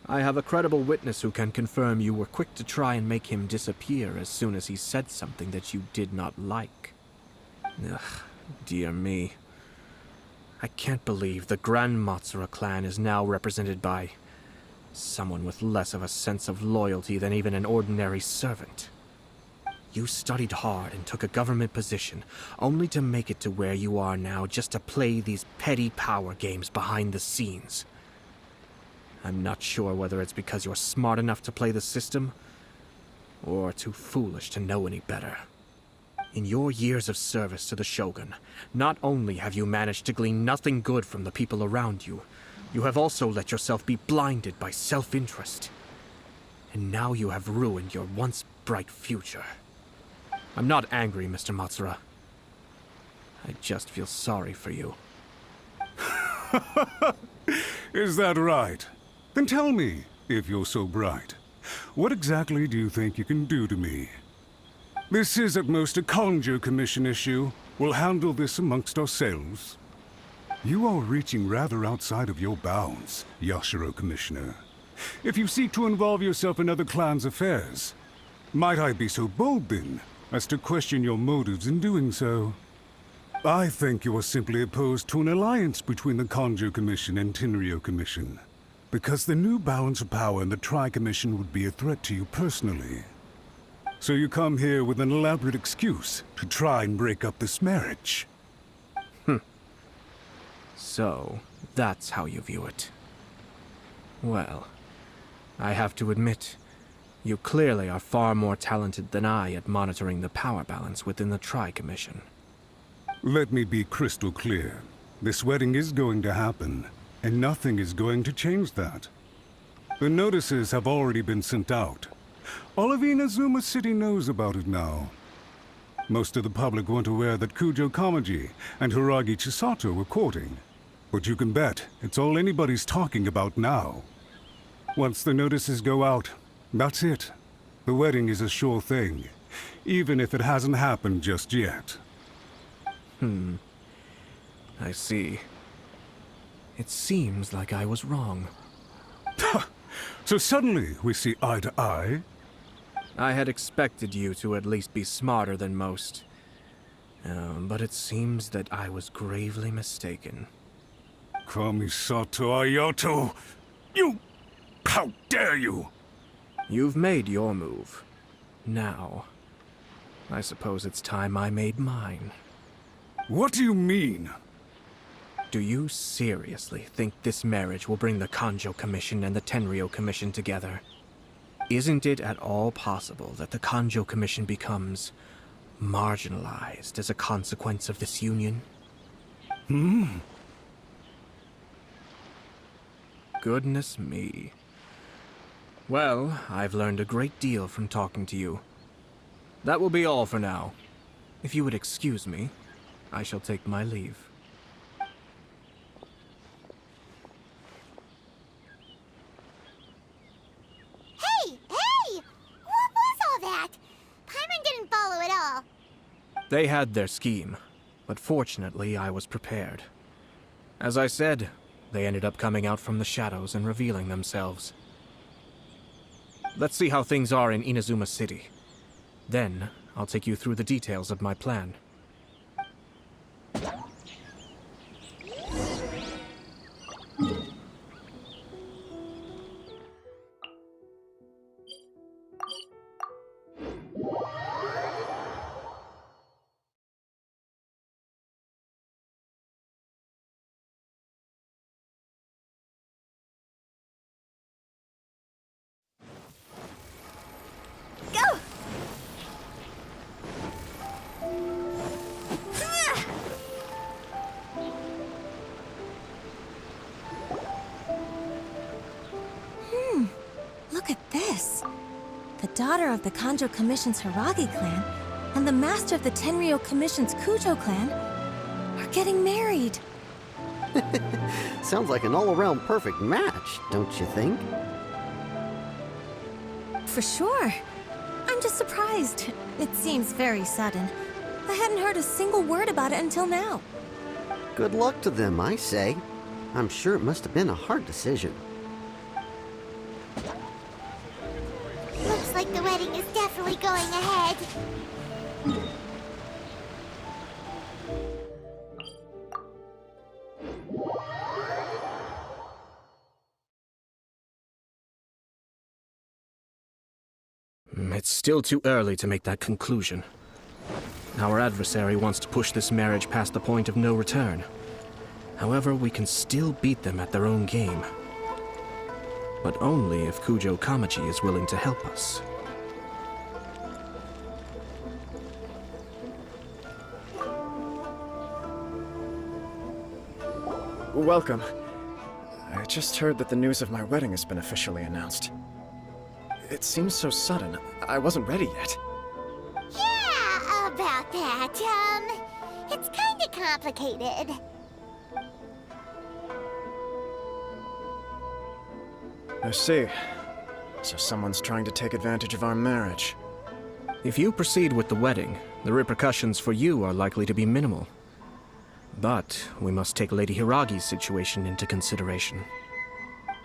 I have a credible witness who can confirm you were quick to try and make him disappear as soon as he said something that you did not like. Ugh, dear me. I can't believe the Grand Matsura clan is now represented by someone with less of a sense of loyalty than even an ordinary servant. You studied hard and took a government position, only to make it to where you are now just to play these petty power games behind the scenes. I'm not sure whether it's because you're smart enough to play the system, or too foolish to know any better. In your years of service to the Shogun, not only have you managed to glean nothing good from the people around you, you have also let yourself be blinded by self-interest. And now you have ruined your once bright future. I'm not angry, Mr. Matsura. I just feel sorry for you. Is that right? Then tell me, if you're so bright, what exactly do you think you can do to me? This is at most a Kanjo Commission issue. We'll handle this amongst ourselves. You are reaching rather outside of your bounds, Yashiro Commissioner. If you seek to involve yourself in other clans' affairs, might I be so bold then, as to question your motives in doing so? I think you are simply opposed to an alliance between the Kanjo Commission and Tenryo Commission, because the new balance of power in the Tri-Commission would be a threat to you personally. So you come here with an elaborate excuse to try and break up this marriage. So, that's how you view it. Well, I have to admit, you clearly are far more talented than I at monitoring the power balance within the Tri-Commission. Let me be crystal clear. This wedding is going to happen, and nothing is going to change that. The notices have already been sent out. All of Inazuma City knows about it now. Most of the public weren't aware that Kujo Kamaji and Hiragi Chisato were courting. But you can bet it's all anybody's talking about now. Once the notices go out, that's it. The wedding is a sure thing, even if it hasn't happened just yet. I see. It seems like I was wrong. So suddenly we see eye to eye? I had expected you to at least be smarter than most. But it seems that I was gravely mistaken. Kamisato Ayato! You! How dare you! You've made your move. Now, I suppose it's time I made mine. What do you mean? Do you seriously think this marriage will bring the Kanjo Commission and the Tenryo Commission together? Isn't it at all possible that the Kanjo Commission becomes marginalized as a consequence of this union? Goodness me. Well, I've learned a great deal from talking to you. That will be all for now. If you would excuse me, I shall take my leave. Hey! Hey! What was all that? Paimon didn't follow at all. They had their scheme, but fortunately I was prepared. As I said, they ended up coming out from the shadows and revealing themselves. Let's see how things are in Inazuma City. Then, I'll take you through the details of my plan. Go! Look at this. The daughter of the Kanjo Commission's Hiragi clan and the master of the Tenryou Commission's Kujo clan are getting married. Sounds like an all-around perfect match, don't you think? For sure. I'm just surprised. It seems very sudden. I hadn't heard a single word about it until now. Good luck to them, I say. I'm sure it must have been a hard decision. Looks like the wedding is definitely going ahead. It's still too early to make that conclusion. Our adversary wants to push this marriage past the point of no return. However, we can still beat them at their own game. But only if Kujo Kamaji is willing to help us. Welcome. I just heard that the news of my wedding has been officially announced. It seems so sudden. I wasn't ready yet. Yeah, about that. It's kinda complicated. I see. So someone's trying to take advantage of our marriage. If you proceed with the wedding, the repercussions for you are likely to be minimal. But we must take Lady Hiragi's situation into consideration.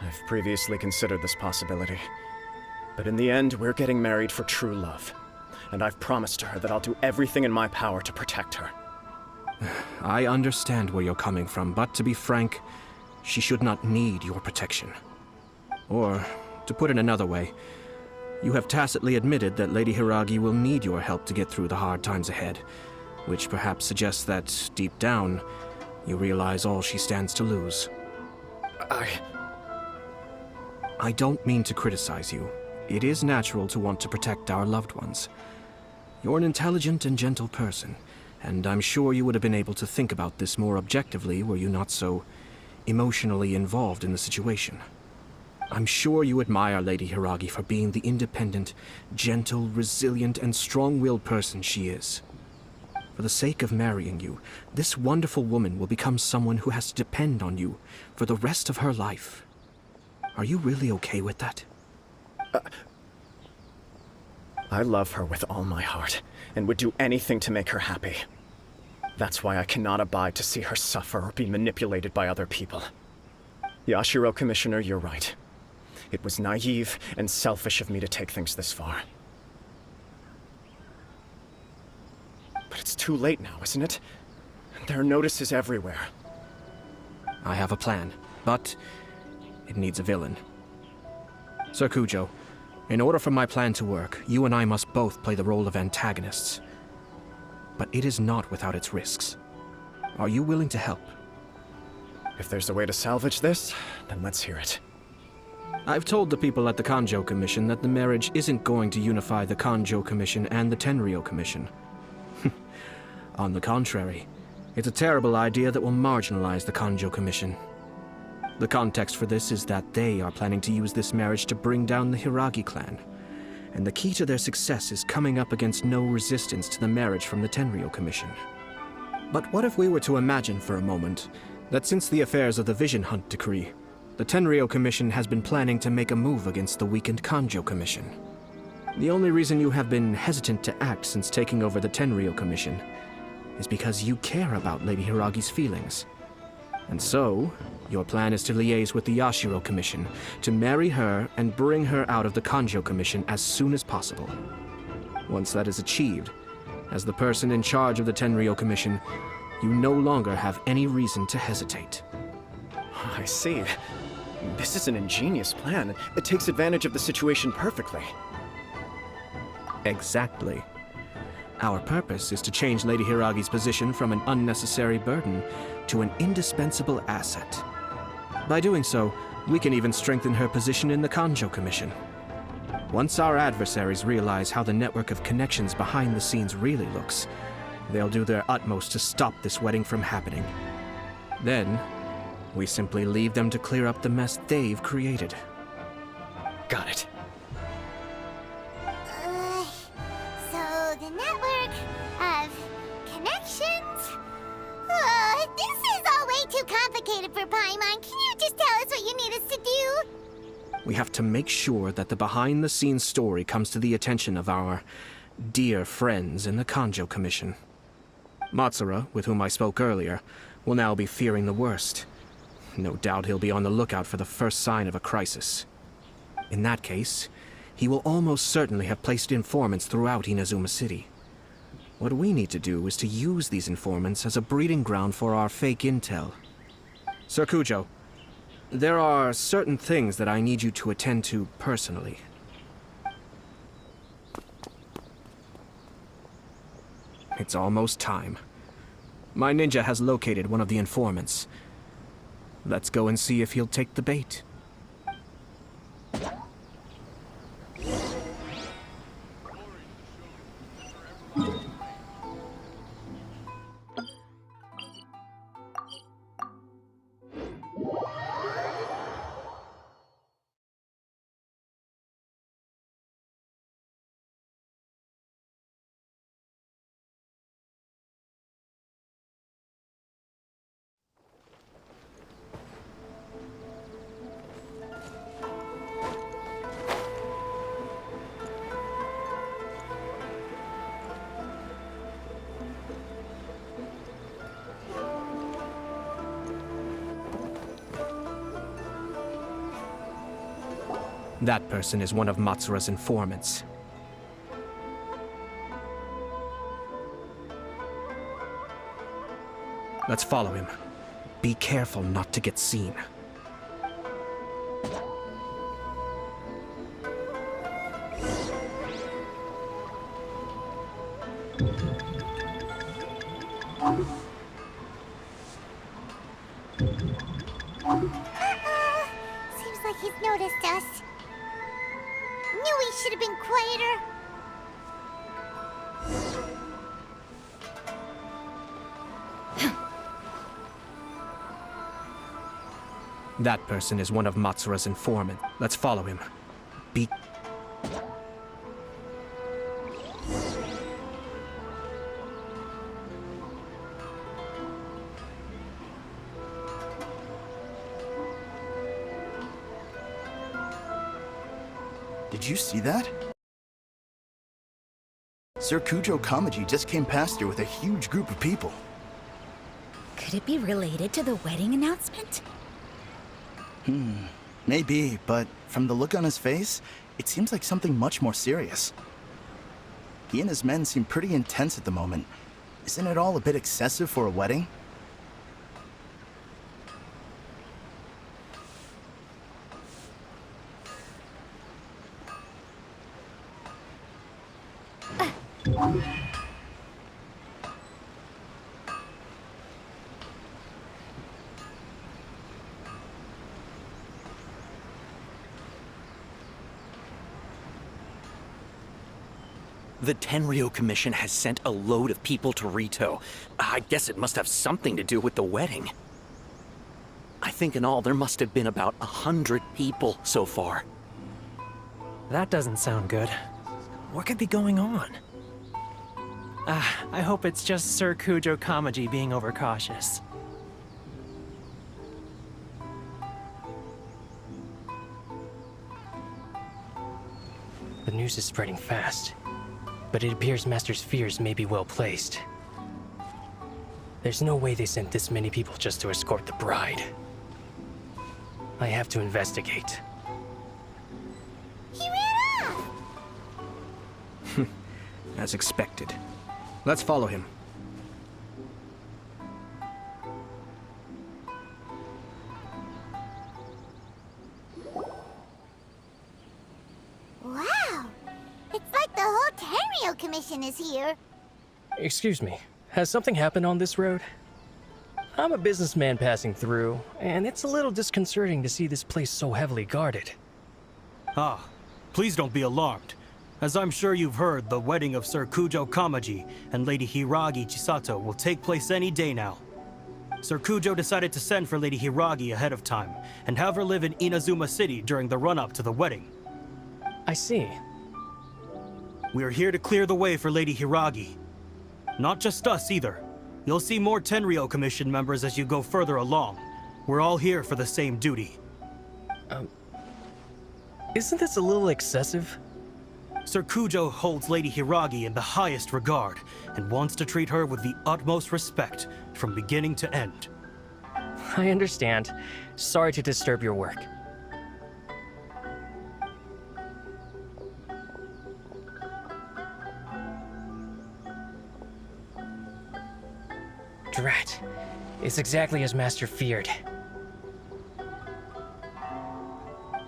I've previously considered this possibility. But in the end, we're getting married for true love. And I've promised her that I'll do everything in my power to protect her. I understand where you're coming from, but to be frank, she should not need your protection. Or, to put it another way, you have tacitly admitted that Lady Hiragi will need your help to get through the hard times ahead, which perhaps suggests that, deep down, you realize all she stands to lose. I don't mean to criticize you. It is natural to want to protect our loved ones. You're an intelligent and gentle person, and I'm sure you would have been able to think about this more objectively were you not so emotionally involved in the situation. I'm sure you admire Lady Hiragi for being the independent, gentle, resilient, and strong-willed person she is. For the sake of marrying you, this wonderful woman will become someone who has to depend on you for the rest of her life. Are you really okay with that? I love her with all my heart, and would do anything to make her happy. That's why I cannot abide to see her suffer or be manipulated by other people. Yashiro, Commissioner, you're right. It was naive and selfish of me to take things this far. But it's too late now, isn't it? There are notices everywhere. I have a plan, but it needs a villain. Sir Kujo, in order for my plan to work, you and I must both play the role of antagonists. But it is not without its risks. Are you willing to help? If there's a way to salvage this, then let's hear it. I've told the people at the Kanjo Commission that the marriage isn't going to unify the Kanjo Commission and the Tenryou Commission. On the contrary, it's a terrible idea that will marginalize the Kanjo Commission. The context for this is that they are planning to use this marriage to bring down the Hiragi clan. And the key to their success is coming up against no resistance to the marriage from the Tenryou Commission. But what if we were to imagine for a moment that since the affairs of the Vision Hunt Decree, the Tenryou Commission has been planning to make a move against the weakened Kanjo Commission? The only reason you have been hesitant to act since taking over the Tenryou Commission is because you care about Lady Hiragi's feelings. And so, your plan is to liaise with the Yashiro Commission to marry her and bring her out of the Kanjo Commission as soon as possible. Once that is achieved, as the person in charge of the Tenryou Commission, you no longer have any reason to hesitate. I see. This is an ingenious plan. It takes advantage of the situation perfectly. Exactly. Our purpose is to change Lady Hiragi's position from an unnecessary burden to an indispensable asset. By doing so, we can even strengthen her position in the Kanjo Commission. Once our adversaries realize how the network of connections behind the scenes really looks, they'll do their utmost to stop this wedding from happening. Then, we simply leave them to clear up the mess they've created. Got it. So the network of connections? This is all way too complicated for Paimon. Can you just tell us what you need us to do? We have to make sure that the behind-the-scenes story comes to the attention of our dear friends in the Kanjo Commission. Matsura, with whom I spoke earlier, will now be fearing the worst. No doubt he'll be on the lookout for the first sign of a crisis. In that case, he will almost certainly have placed informants throughout Inazuma City. What we need to do is to use these informants as a breeding ground for our fake intel. Sir Kujo, there are certain things that I need you to attend to personally. It's almost time. My ninja has located one of the informants. Let's go and see if he'll take the bait. That person is one of Matsura's informants. Let's follow him. Be careful not to get seen. Seems like he's noticed us. Knew we should have been quieter. That person is one of Matsura's informants. Let's follow him. Be... Did you see that? Sir Kujo Kamaji just came past here with a huge group of people. Could it be related to the wedding announcement? Maybe, but from the look on his face, it seems like something much more serious. He and his men seem pretty intense at the moment. Isn't it all a bit excessive for a wedding? The Tenryou Commission has sent a load of people to Rito. I guess it must have something to do with the wedding. I think in all there must have been about 100 people so far. That doesn't sound good. What could be going on? I hope it's just Sir Kujo Kamaji being overcautious. The news is spreading fast, but it appears Master's fears may be well placed. There's no way they sent this many people just to escort the bride. I have to investigate. He ran off! As expected. Let's follow him. Wow! It's like the whole Tenryo Commission is here. Excuse me, has something happened on this road? I'm a businessman passing through, and it's a little disconcerting to see this place so heavily guarded. Ah, please don't be alarmed. As I'm sure you've heard, the wedding of Sir Kujo Kamaji and Lady Hiragi Chisato will take place any day now. Sir Kujo decided to send for Lady Hiragi ahead of time, and have her live in Inazuma City during the run-up to the wedding. I see. We are here to clear the way for Lady Hiragi. Not just us, either. You'll see more Tenryo Commission members as you go further along. We're all here for the same duty. Isn't this a little excessive? Sir Kujo holds Lady Hiragi in the highest regard, and wants to treat her with the utmost respect, from beginning to end. I understand. Sorry to disturb your work. Drat. It's exactly as Master feared.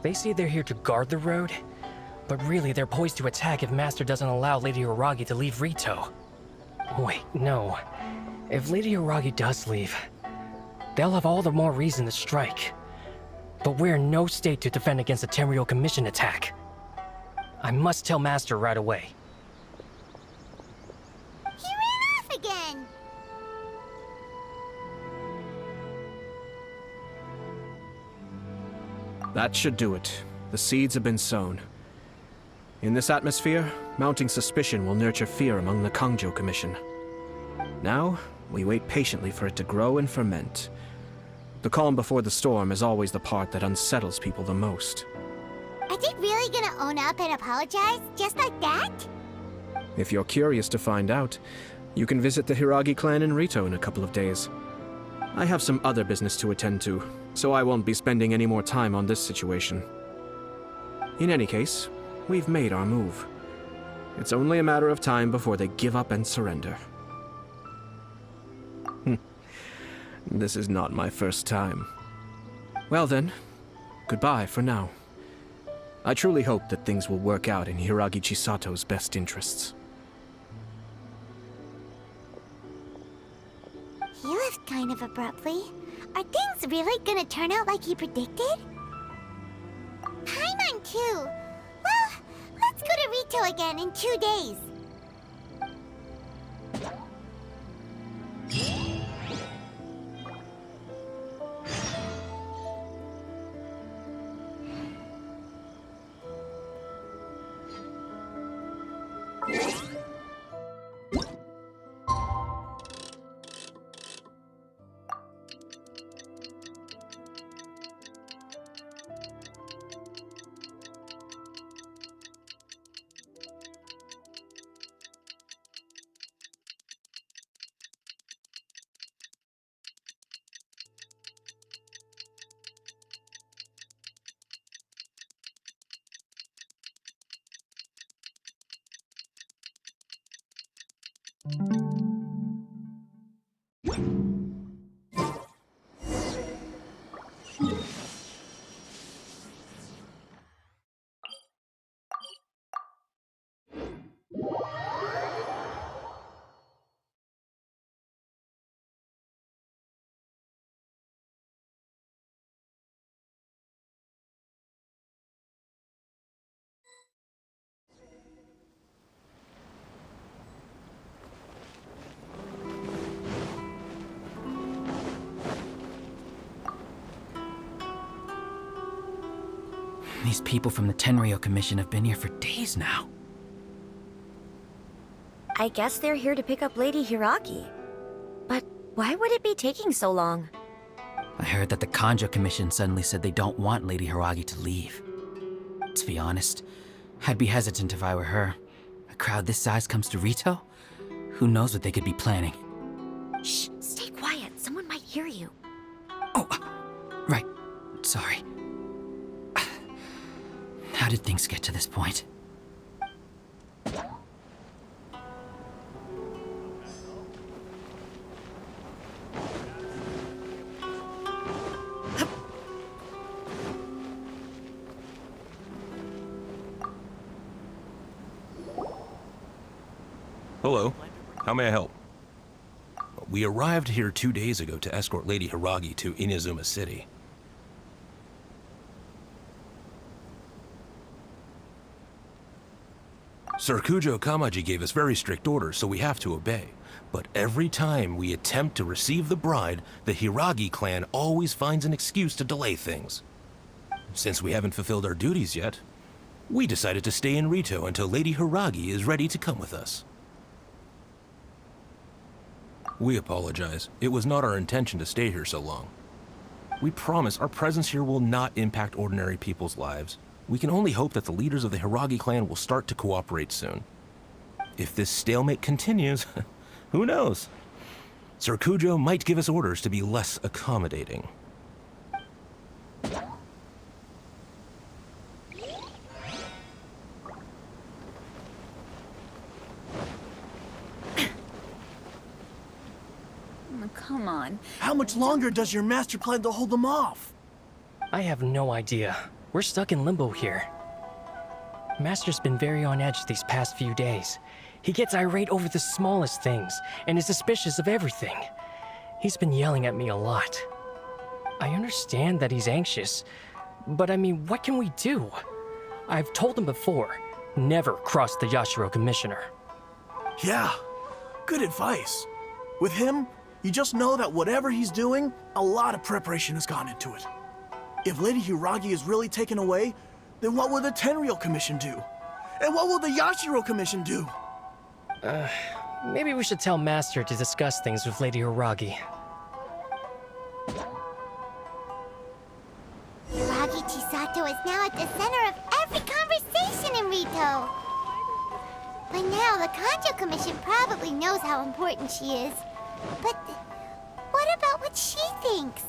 They say they're here to guard the road, but really they're poised to attack if Master doesn't allow Lady Hiragi to leave Rito. Wait, no. If Lady Hiragi does leave, they'll have all the more reason to strike. But we're in no state to defend against a Tenryo Commission attack. I must tell Master right away. He ran off again! That should do it. The seeds have been sown. In this atmosphere, mounting suspicion will nurture fear among the Kangjo Commission. Now, we wait patiently for it to grow and ferment. The calm before the storm is always the part that unsettles people the most. Are they really gonna own up and apologize, just like that? If you're curious to find out, you can visit the Hiragi clan in Rito in a couple of days. I have some other business to attend to, so I won't be spending any more time on this situation. In any case, we've made our move. It's only a matter of time before they give up and surrender. This is not my first time. Well then, goodbye for now. I truly hope that things will work out in Hiragi Chisato's best interests. He left kind of abruptly. Are things really gonna turn out like he predicted? Paimon too. Well, let's go to Rito again in 2 days. These people from the Tenryou Commission have been here for days now. I guess they're here to pick up Lady Hiragi. But why would it be taking so long? I heard that the Kanjo Commission suddenly said they don't want Lady Hiragi to leave. To be honest, I'd be hesitant if I were her. A crowd this size comes to Rito? Who knows what they could be planning? Shh, stay quiet. Someone might hear you. Right. Sorry. How did things get to this point? Hello. How may I help? We arrived here 2 days ago to escort Lady Hiragi to Inazuma City. Sir Kujo Kamaji gave us very strict orders, so we have to obey. But every time we attempt to receive the bride, the Hiragi clan always finds an excuse to delay things. Since we haven't fulfilled our duties yet, we decided to stay in Rito until Lady Hiragi is ready to come with us. We apologize. It was not our intention to stay here so long. We promise our presence here will not impact ordinary people's lives. We can only hope that the leaders of the Hiragi clan will start to cooperate soon. If this stalemate continues, who knows? Sir Kujo might give us orders to be less accommodating. Come on. How much longer does your master plan to hold them off? I have no idea. We're stuck in limbo here. Master's been very on edge these past few days. He gets irate over the smallest things and is suspicious of everything. He's been yelling at me a lot. I understand that he's anxious, but I mean, what can we do? I've told him before, never cross the Yashiro Commissioner. Yeah, good advice. With him, you just know that whatever he's doing, a lot of preparation has gone into it. If Lady Hiragi is really taken away, then what will the Tenryou Commission do? And what will the Yashiro Commission do? Maybe we should tell Master to discuss things with Lady Hiragi. Hiragi Chisato is now at the center of every conversation in Rito. By now, the Kanjo Commission probably knows how important she is. But what about what she thinks?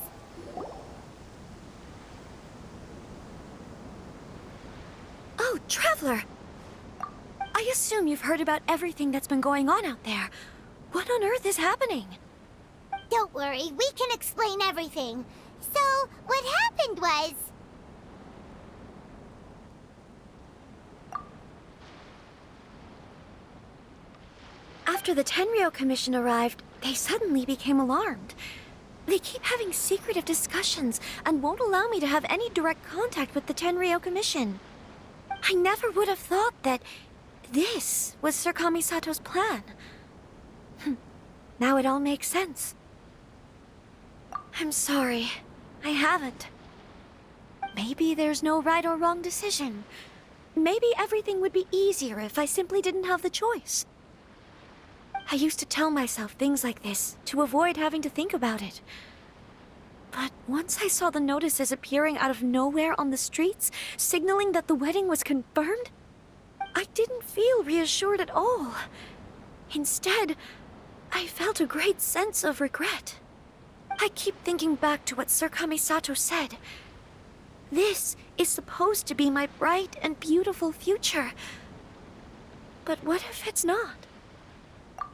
Oh, Traveler! I assume you've heard about everything that's been going on out there. What on earth is happening? Don't worry, we can explain everything. So, what happened was... After the Tenryou Commission arrived, they suddenly became alarmed. They keep having secretive discussions and won't allow me to have any direct contact with the Tenryou Commission. I never would have thought that this was Sir Kamisato's plan. Now it all makes sense. I'm sorry. I haven't. Maybe there's no right or wrong decision. Maybe everything would be easier if I simply didn't have the choice. I used to tell myself things like this to avoid having to think about it. But once I saw the notices appearing out of nowhere on the streets, signaling that the wedding was confirmed, I didn't feel reassured at all. Instead, I felt a great sense of regret. I keep thinking back to what Sir Kamisato said. This is supposed to be my bright and beautiful future. But what if it's not?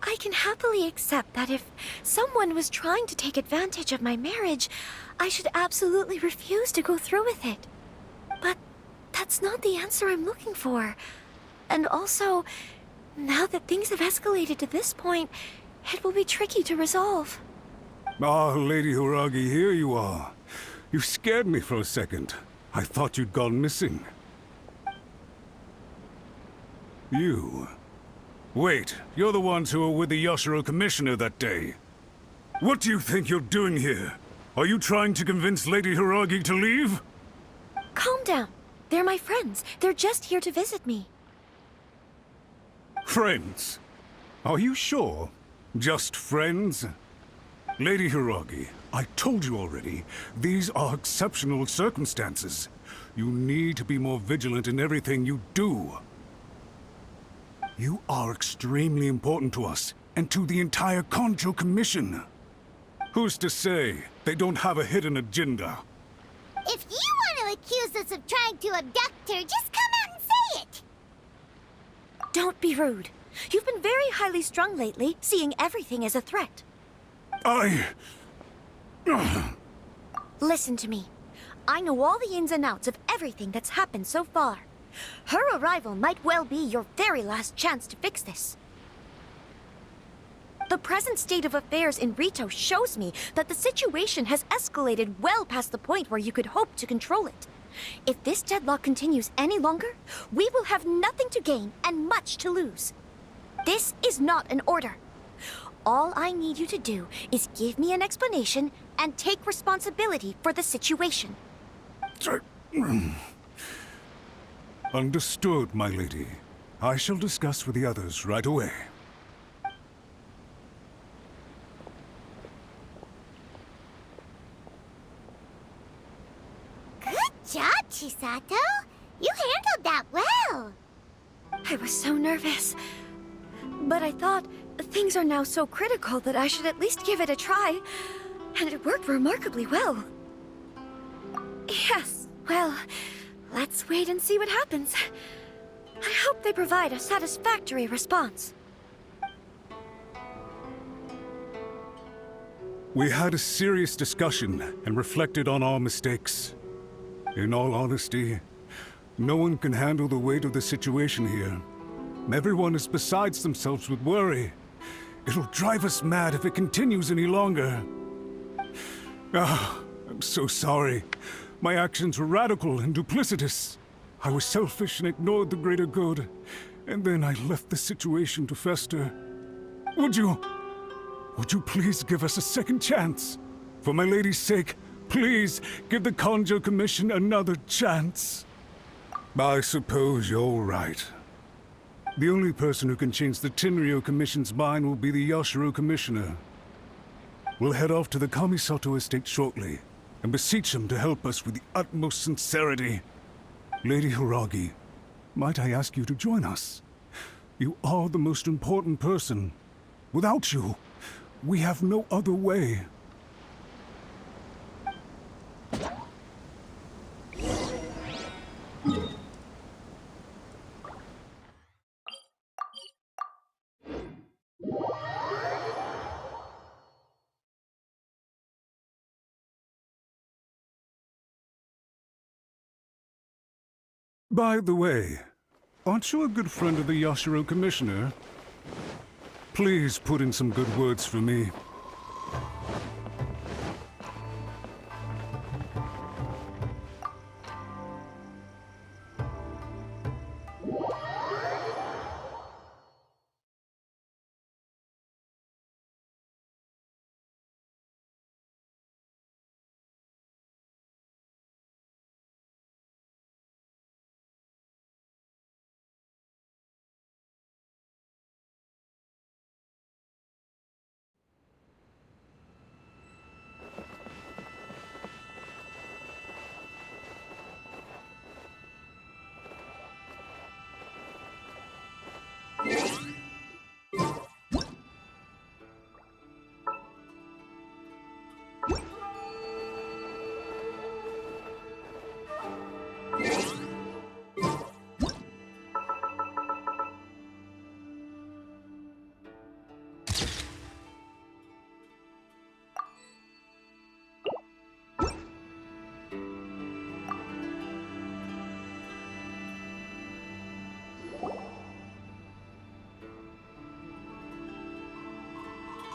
I can happily accept that if someone was trying to take advantage of my marriage, I should absolutely refuse to go through with it. But that's not the answer I'm looking for. And also, now that things have escalated to this point, it will be tricky to resolve. Ah, Lady Hiragi, here you are. You scared me for a second. I thought you'd gone missing. You... Wait, you're the ones who were with the Yashiro Commissioner that day. What do you think you're doing here? Are you trying to convince Lady Hiragi to leave? Calm down. They're my friends. They're just here to visit me. Friends? Are you sure? Just friends? Lady Hiragi, I told you already, these are exceptional circumstances. You need to be more vigilant in everything you do. You are extremely important to us, and to the entire Kanjo Commission. Who's to say they don't have a hidden agenda? If you want to accuse us of trying to abduct her, just come out and say it! Don't be rude. You've been very highly strung lately, seeing everything as a threat. Listen to me. I know all the ins and outs of everything that's happened so far. Her arrival might well be your very last chance to fix this. The present state of affairs in Rito shows me that the situation has escalated well past the point where you could hope to control it. If this deadlock continues any longer, we will have nothing to gain and much to lose. This is not an order. All I need you to do is give me an explanation and take responsibility for the situation. Understood, my lady. I shall discuss with the others right away. Good job, Chisato. You handled that well. I was so nervous. But I thought things are now so critical that I should at least give it a try. And it worked remarkably well. Yes, well, let's wait and see what happens. I hope they provide a satisfactory response. We had a serious discussion and reflected on our mistakes. In all honesty, no one can handle the weight of the situation here. Everyone is besides themselves with worry. It'll drive us mad if it continues any longer. I'm so sorry. My actions were radical and duplicitous. I was selfish and ignored the greater good. And then I left the situation to fester. Would you please give us a second chance? For my lady's sake, please give the Kanjo Commission another chance. I suppose you're right. The only person who can change the Tenryou Commission's mind will be the Yashiro Commissioner. We'll head off to the Kamisato estate shortly, and beseech him to help us with the utmost sincerity. Lady Hiragi, might I ask you to join us? You are the most important person. Without you, we have no other way. By the way, aren't you a good friend of the Yashiro Commissioner? Please put in some good words for me.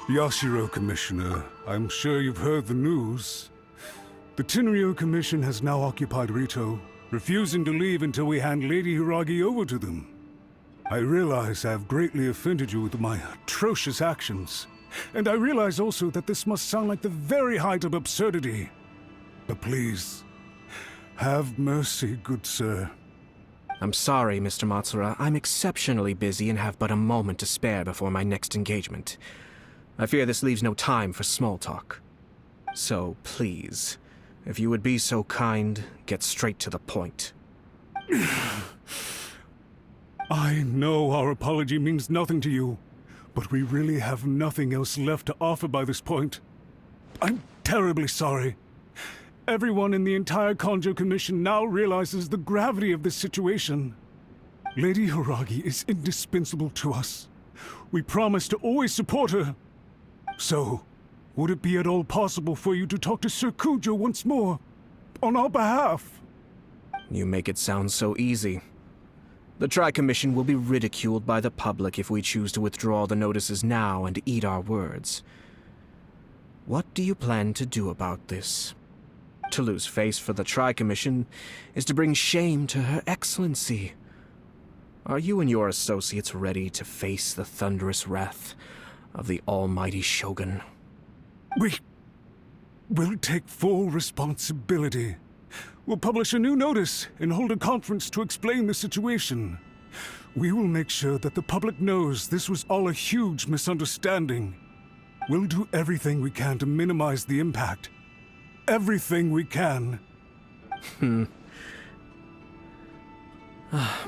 Yashiro Commissioner, I'm sure you've heard the news. The Tenryou Commission has now occupied Rito, refusing to leave until we hand Lady Hiragi over to them. I realize I have greatly offended you with my atrocious actions, and I realize also that this must sound like the very height of absurdity. But please, Have mercy, good sir. I'm sorry, Mr. Matsura. I'm exceptionally busy and have but a moment to spare before my next engagement. I fear this leaves no time for small talk. So, please, if you would be so kind, get straight to the point. I know our apology means nothing to you, but we really have nothing else left to offer by this point. I'm terribly sorry. Everyone in the entire Kanjo Commission now realizes the gravity of this situation. Lady Hiragi is indispensable to us. We promise to always support her. So, would it be at all possible for you to talk to Sir Kujo once more, on our behalf? You make it sound so easy. The Tri-Commission will be ridiculed by the public if we choose to withdraw the notices now and eat our words. What do you plan to do about this? To lose face for the Tri-Commission is to bring shame to Her Excellency. Are you and your associates ready to face the thunderous wrath of the almighty Shogun? We'll take full responsibility. We'll publish a new notice and hold a conference to explain the situation. We will make sure that the public knows this was all a huge misunderstanding. We'll do everything we can to minimize the impact. Everything we can.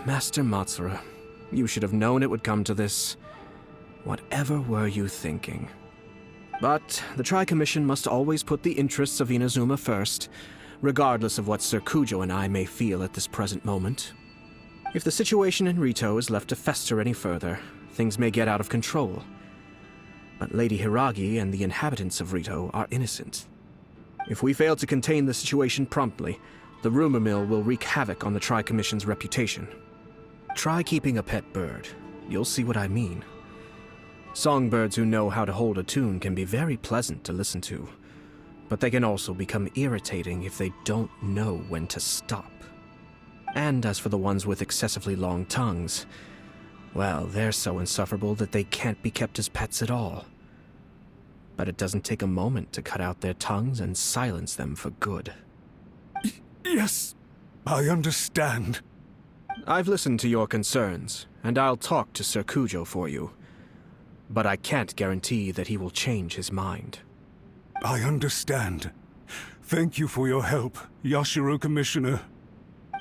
Master Matsura, you should have known it would come to this. Whatever were you thinking? But the Tri-Commission must always put the interests of Inazuma first, regardless of what Sir Kujo and I may feel at this present moment. If the situation in Rito is left to fester any further, things may get out of control. But Lady Hiragi and the inhabitants of Rito are innocent. If we fail to contain the situation promptly, the rumor mill will wreak havoc on the Tri-Commission's reputation. Try keeping a pet bird. You'll see what I mean. Songbirds who know how to hold a tune can be very pleasant to listen to, but they can also become irritating if they don't know when to stop. And as for the ones with excessively long tongues, well, they're so insufferable that they can't be kept as pets at all. But it doesn't take a moment to cut out their tongues and silence them for good. Yes, I understand. I've listened to your concerns, and I'll talk to Sir Kujo for you. But I can't guarantee that he will change his mind. I understand. Thank you for your help, Yashiro Commissioner.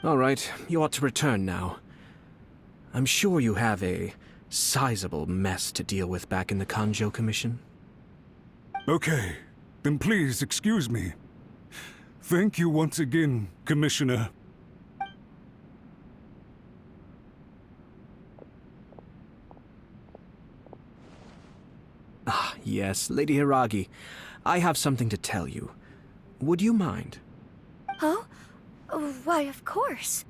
All right, you ought to return now. I'm sure you have a sizable mess to deal with back in the Kanjo Commission. Okay, then please excuse me. Thank you once again, Commissioner. Ah, yes, Lady Hiragi. I have something to tell you. Would you mind? Oh? Why, of course.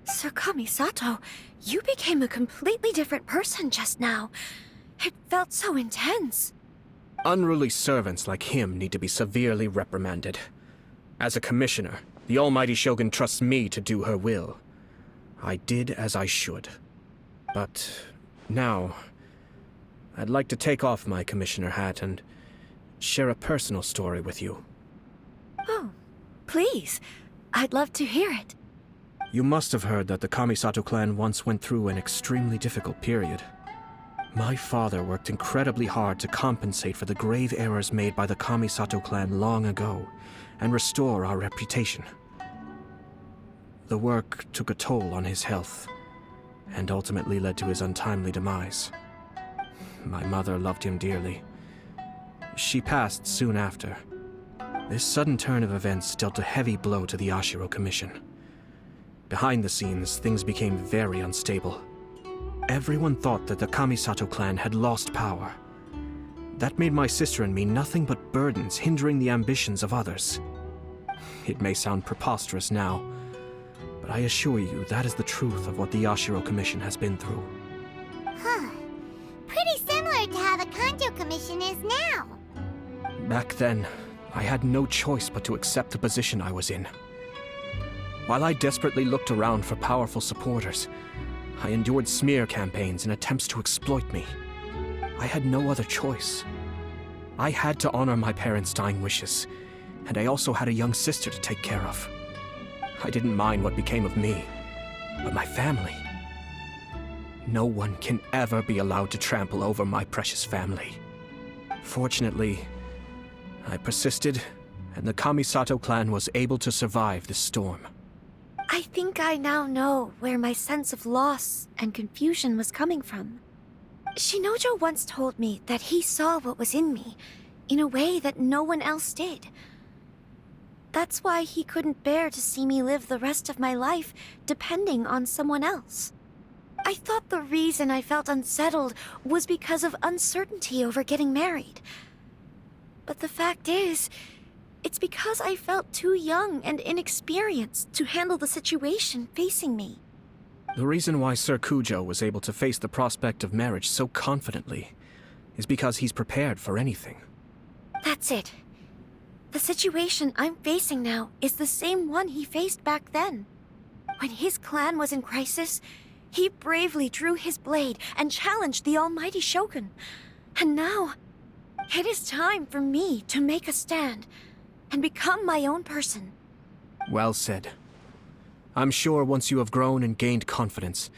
Sir Kamisato, you became a completely different person just now. It felt so intense. Unruly servants like him need to be severely reprimanded. As a commissioner, the almighty Shogun trusts me to do her will. I did as I should. But now, I'd like to take off my commissioner hat and share a personal story with you. Oh, please. I'd love to hear it. You must have heard that the Kamisato clan once went through an extremely difficult period. My father worked incredibly hard to compensate for the grave errors made by the Kamisato clan long ago and restore our reputation. The work took a toll on his health and ultimately led to his untimely demise. My mother loved him dearly. She passed soon after. This sudden turn of events dealt a heavy blow to the Ashiro Commission. Behind the scenes, things became very unstable. Everyone thought that the Kamisato clan had lost power. That made my sister and me nothing but burdens hindering the ambitions of others. It may sound preposterous now, but I assure you that is the truth of what the Ashiro Commission has been through. Huh. Pretty similar to how the Kanjo Commission is now. Back then, I had no choice but to accept the position I was in. While I desperately looked around for powerful supporters, I endured smear campaigns and attempts to exploit me. I had no other choice. I had to honor my parents' dying wishes, and I also had a young sister to take care of. I didn't mind what became of me, but my family. No one can ever be allowed to trample over my precious family. Fortunately, I persisted, and the Kamisato clan was able to survive this storm. I think I now know where my sense of loss and confusion was coming from. Shinojo once told me that he saw what was in me in a way that no one else did. That's why he couldn't bear to see me live the rest of my life depending on someone else. I thought the reason I felt unsettled was because of uncertainty over getting married. But the fact is, it's because I felt too young and inexperienced to handle the situation facing me. The reason why Sir Kujo was able to face the prospect of marriage so confidently is because he's prepared for anything. That's it. The situation I'm facing now is the same one he faced back then. When his clan was in crisis, he bravely drew his blade and challenged the almighty Shogun. And now, it is time for me to make a stand and become my own person. Well said. I'm sure once you have grown and gained confidence,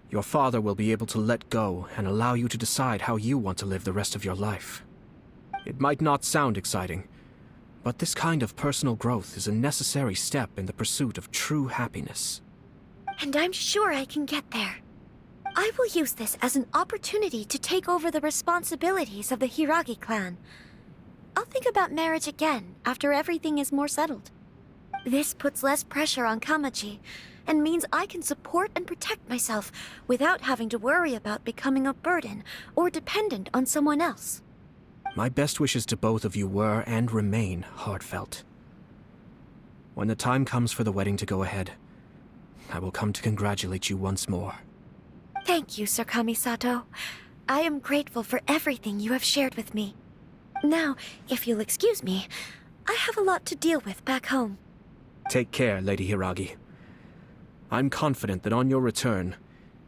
your father will be able to let go and allow you to decide how you want to live the rest of your life. It might not sound exciting, but this kind of personal growth is a necessary step in the pursuit of true happiness. And I'm sure I can get there. I will use this as an opportunity to take over the responsibilities of the Hiragi clan. I'll think about marriage again after everything is more settled. This puts less pressure on Kamaji, and means I can support and protect myself without having to worry about becoming a burden or dependent on someone else. My best wishes to both of you were and remain heartfelt. When the time comes for the wedding to go ahead, I will come to congratulate you once more. Thank you, Sir Kamisato. I am grateful for everything you have shared with me. Now, if you'll excuse me, I have a lot to deal with back home. Take care, Lady Hiragi. I'm confident that on your return,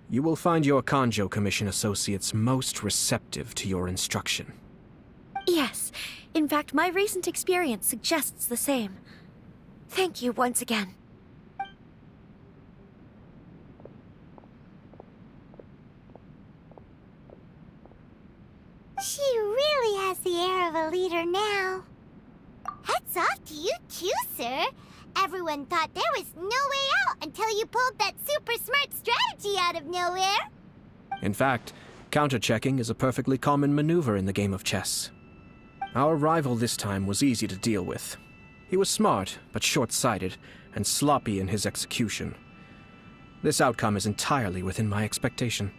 you will find your Kanjo Commission associates most receptive to your instruction. Yes, in fact, my recent experience suggests the same. Thank you once again. She really has the air of a leader now. Hats off to you too, sir. Everyone thought there was no way out until you pulled that super smart strategy out of nowhere. In fact, counter-checking is a perfectly common maneuver in the game of chess. Our rival this time was easy to deal with. He was smart, but short-sighted, and sloppy in his execution. This outcome is entirely within my expectation.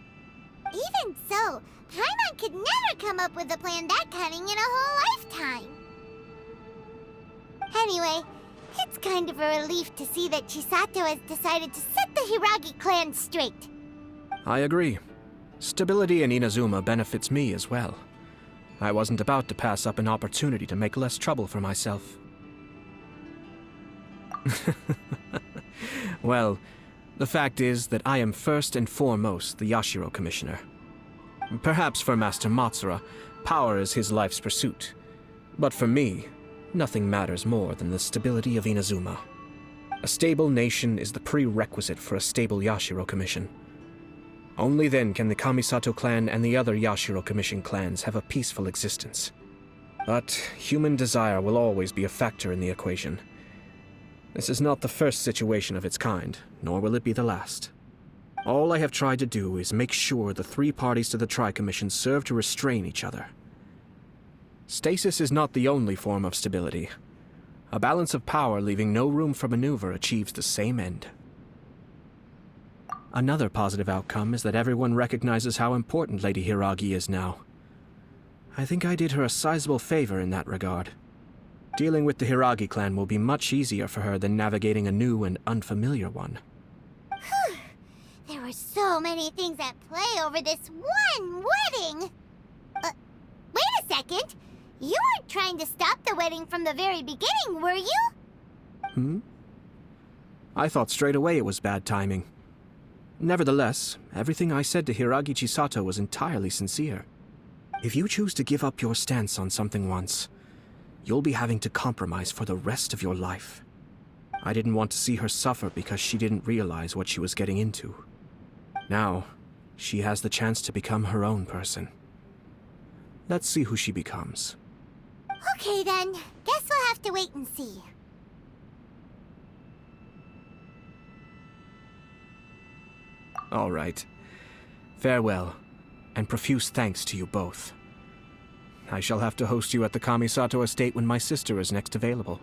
Even so, Paimon could never come up with a plan that cunning in a whole lifetime. Anyway, it's kind of a relief to see that Chisato has decided to set the Hiragi clan straight. I agree. Stability in Inazuma benefits me as well. I wasn't about to pass up an opportunity to make less trouble for myself. Well, the fact is that I am first and foremost the Yashiro Commissioner. Perhaps for Master Matsura, power is his life's pursuit. But for me, nothing matters more than the stability of Inazuma. A stable nation is the prerequisite for a stable Yashiro Commission. Only then can the Kamisato clan and the other Yashiro Commission clans have a peaceful existence. But human desire will always be a factor in the equation. This is not the first situation of its kind, nor will it be the last. All I have tried to do is make sure the three parties to the Tri-Commission serve to restrain each other. Stasis is not the only form of stability. A balance of power leaving no room for maneuver achieves the same end. Another positive outcome is that everyone recognizes how important Lady Hiragi is now. I think I did her a sizable favor in that regard. Dealing with the Hiragi clan will be much easier for her than navigating a new and unfamiliar one. Whew. There were so many things at play over this one wedding! Wait a second! You weren't trying to stop the wedding from the very beginning, were you? I thought straight away it was bad timing. Nevertheless, everything I said to Hiragi Chisato was entirely sincere. If you choose to give up your stance on something once, you'll be having to compromise for the rest of your life. I didn't want to see her suffer because she didn't realize what she was getting into. Now, she has the chance to become her own person. Let's see who she becomes. Okay then, guess we'll have to wait and see. All right. Farewell, and profuse thanks to you both. I shall have to host you at the Kamisato estate when my sister is next available.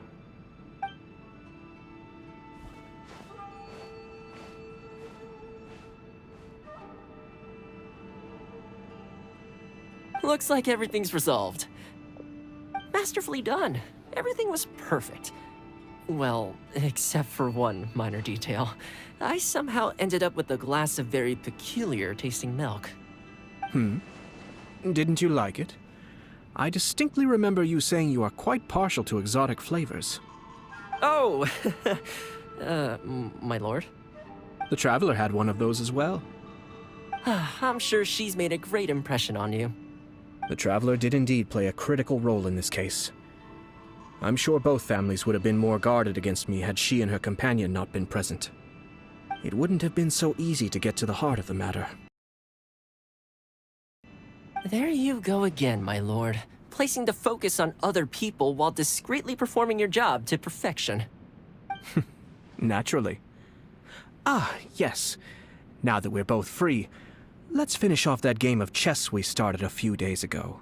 Looks like everything's resolved. Masterfully done. Everything was perfect. Well, except for one minor detail. I somehow ended up with a glass of very peculiar tasting milk. Didn't you like it? I distinctly remember you saying you are quite partial to exotic flavors. Oh! My lord? The Traveler had one of those as well. I'm sure she's made a great impression on you. The Traveler did indeed play a critical role in this case. I'm sure both families would have been more guarded against me had she and her companion not been present. It wouldn't have been so easy to get to the heart of the matter. There you go again, my lord. Placing the focus on other people while discreetly performing your job to perfection. Naturally. Ah, yes. Now that we're both free, let's finish off that game of chess we started a few days ago.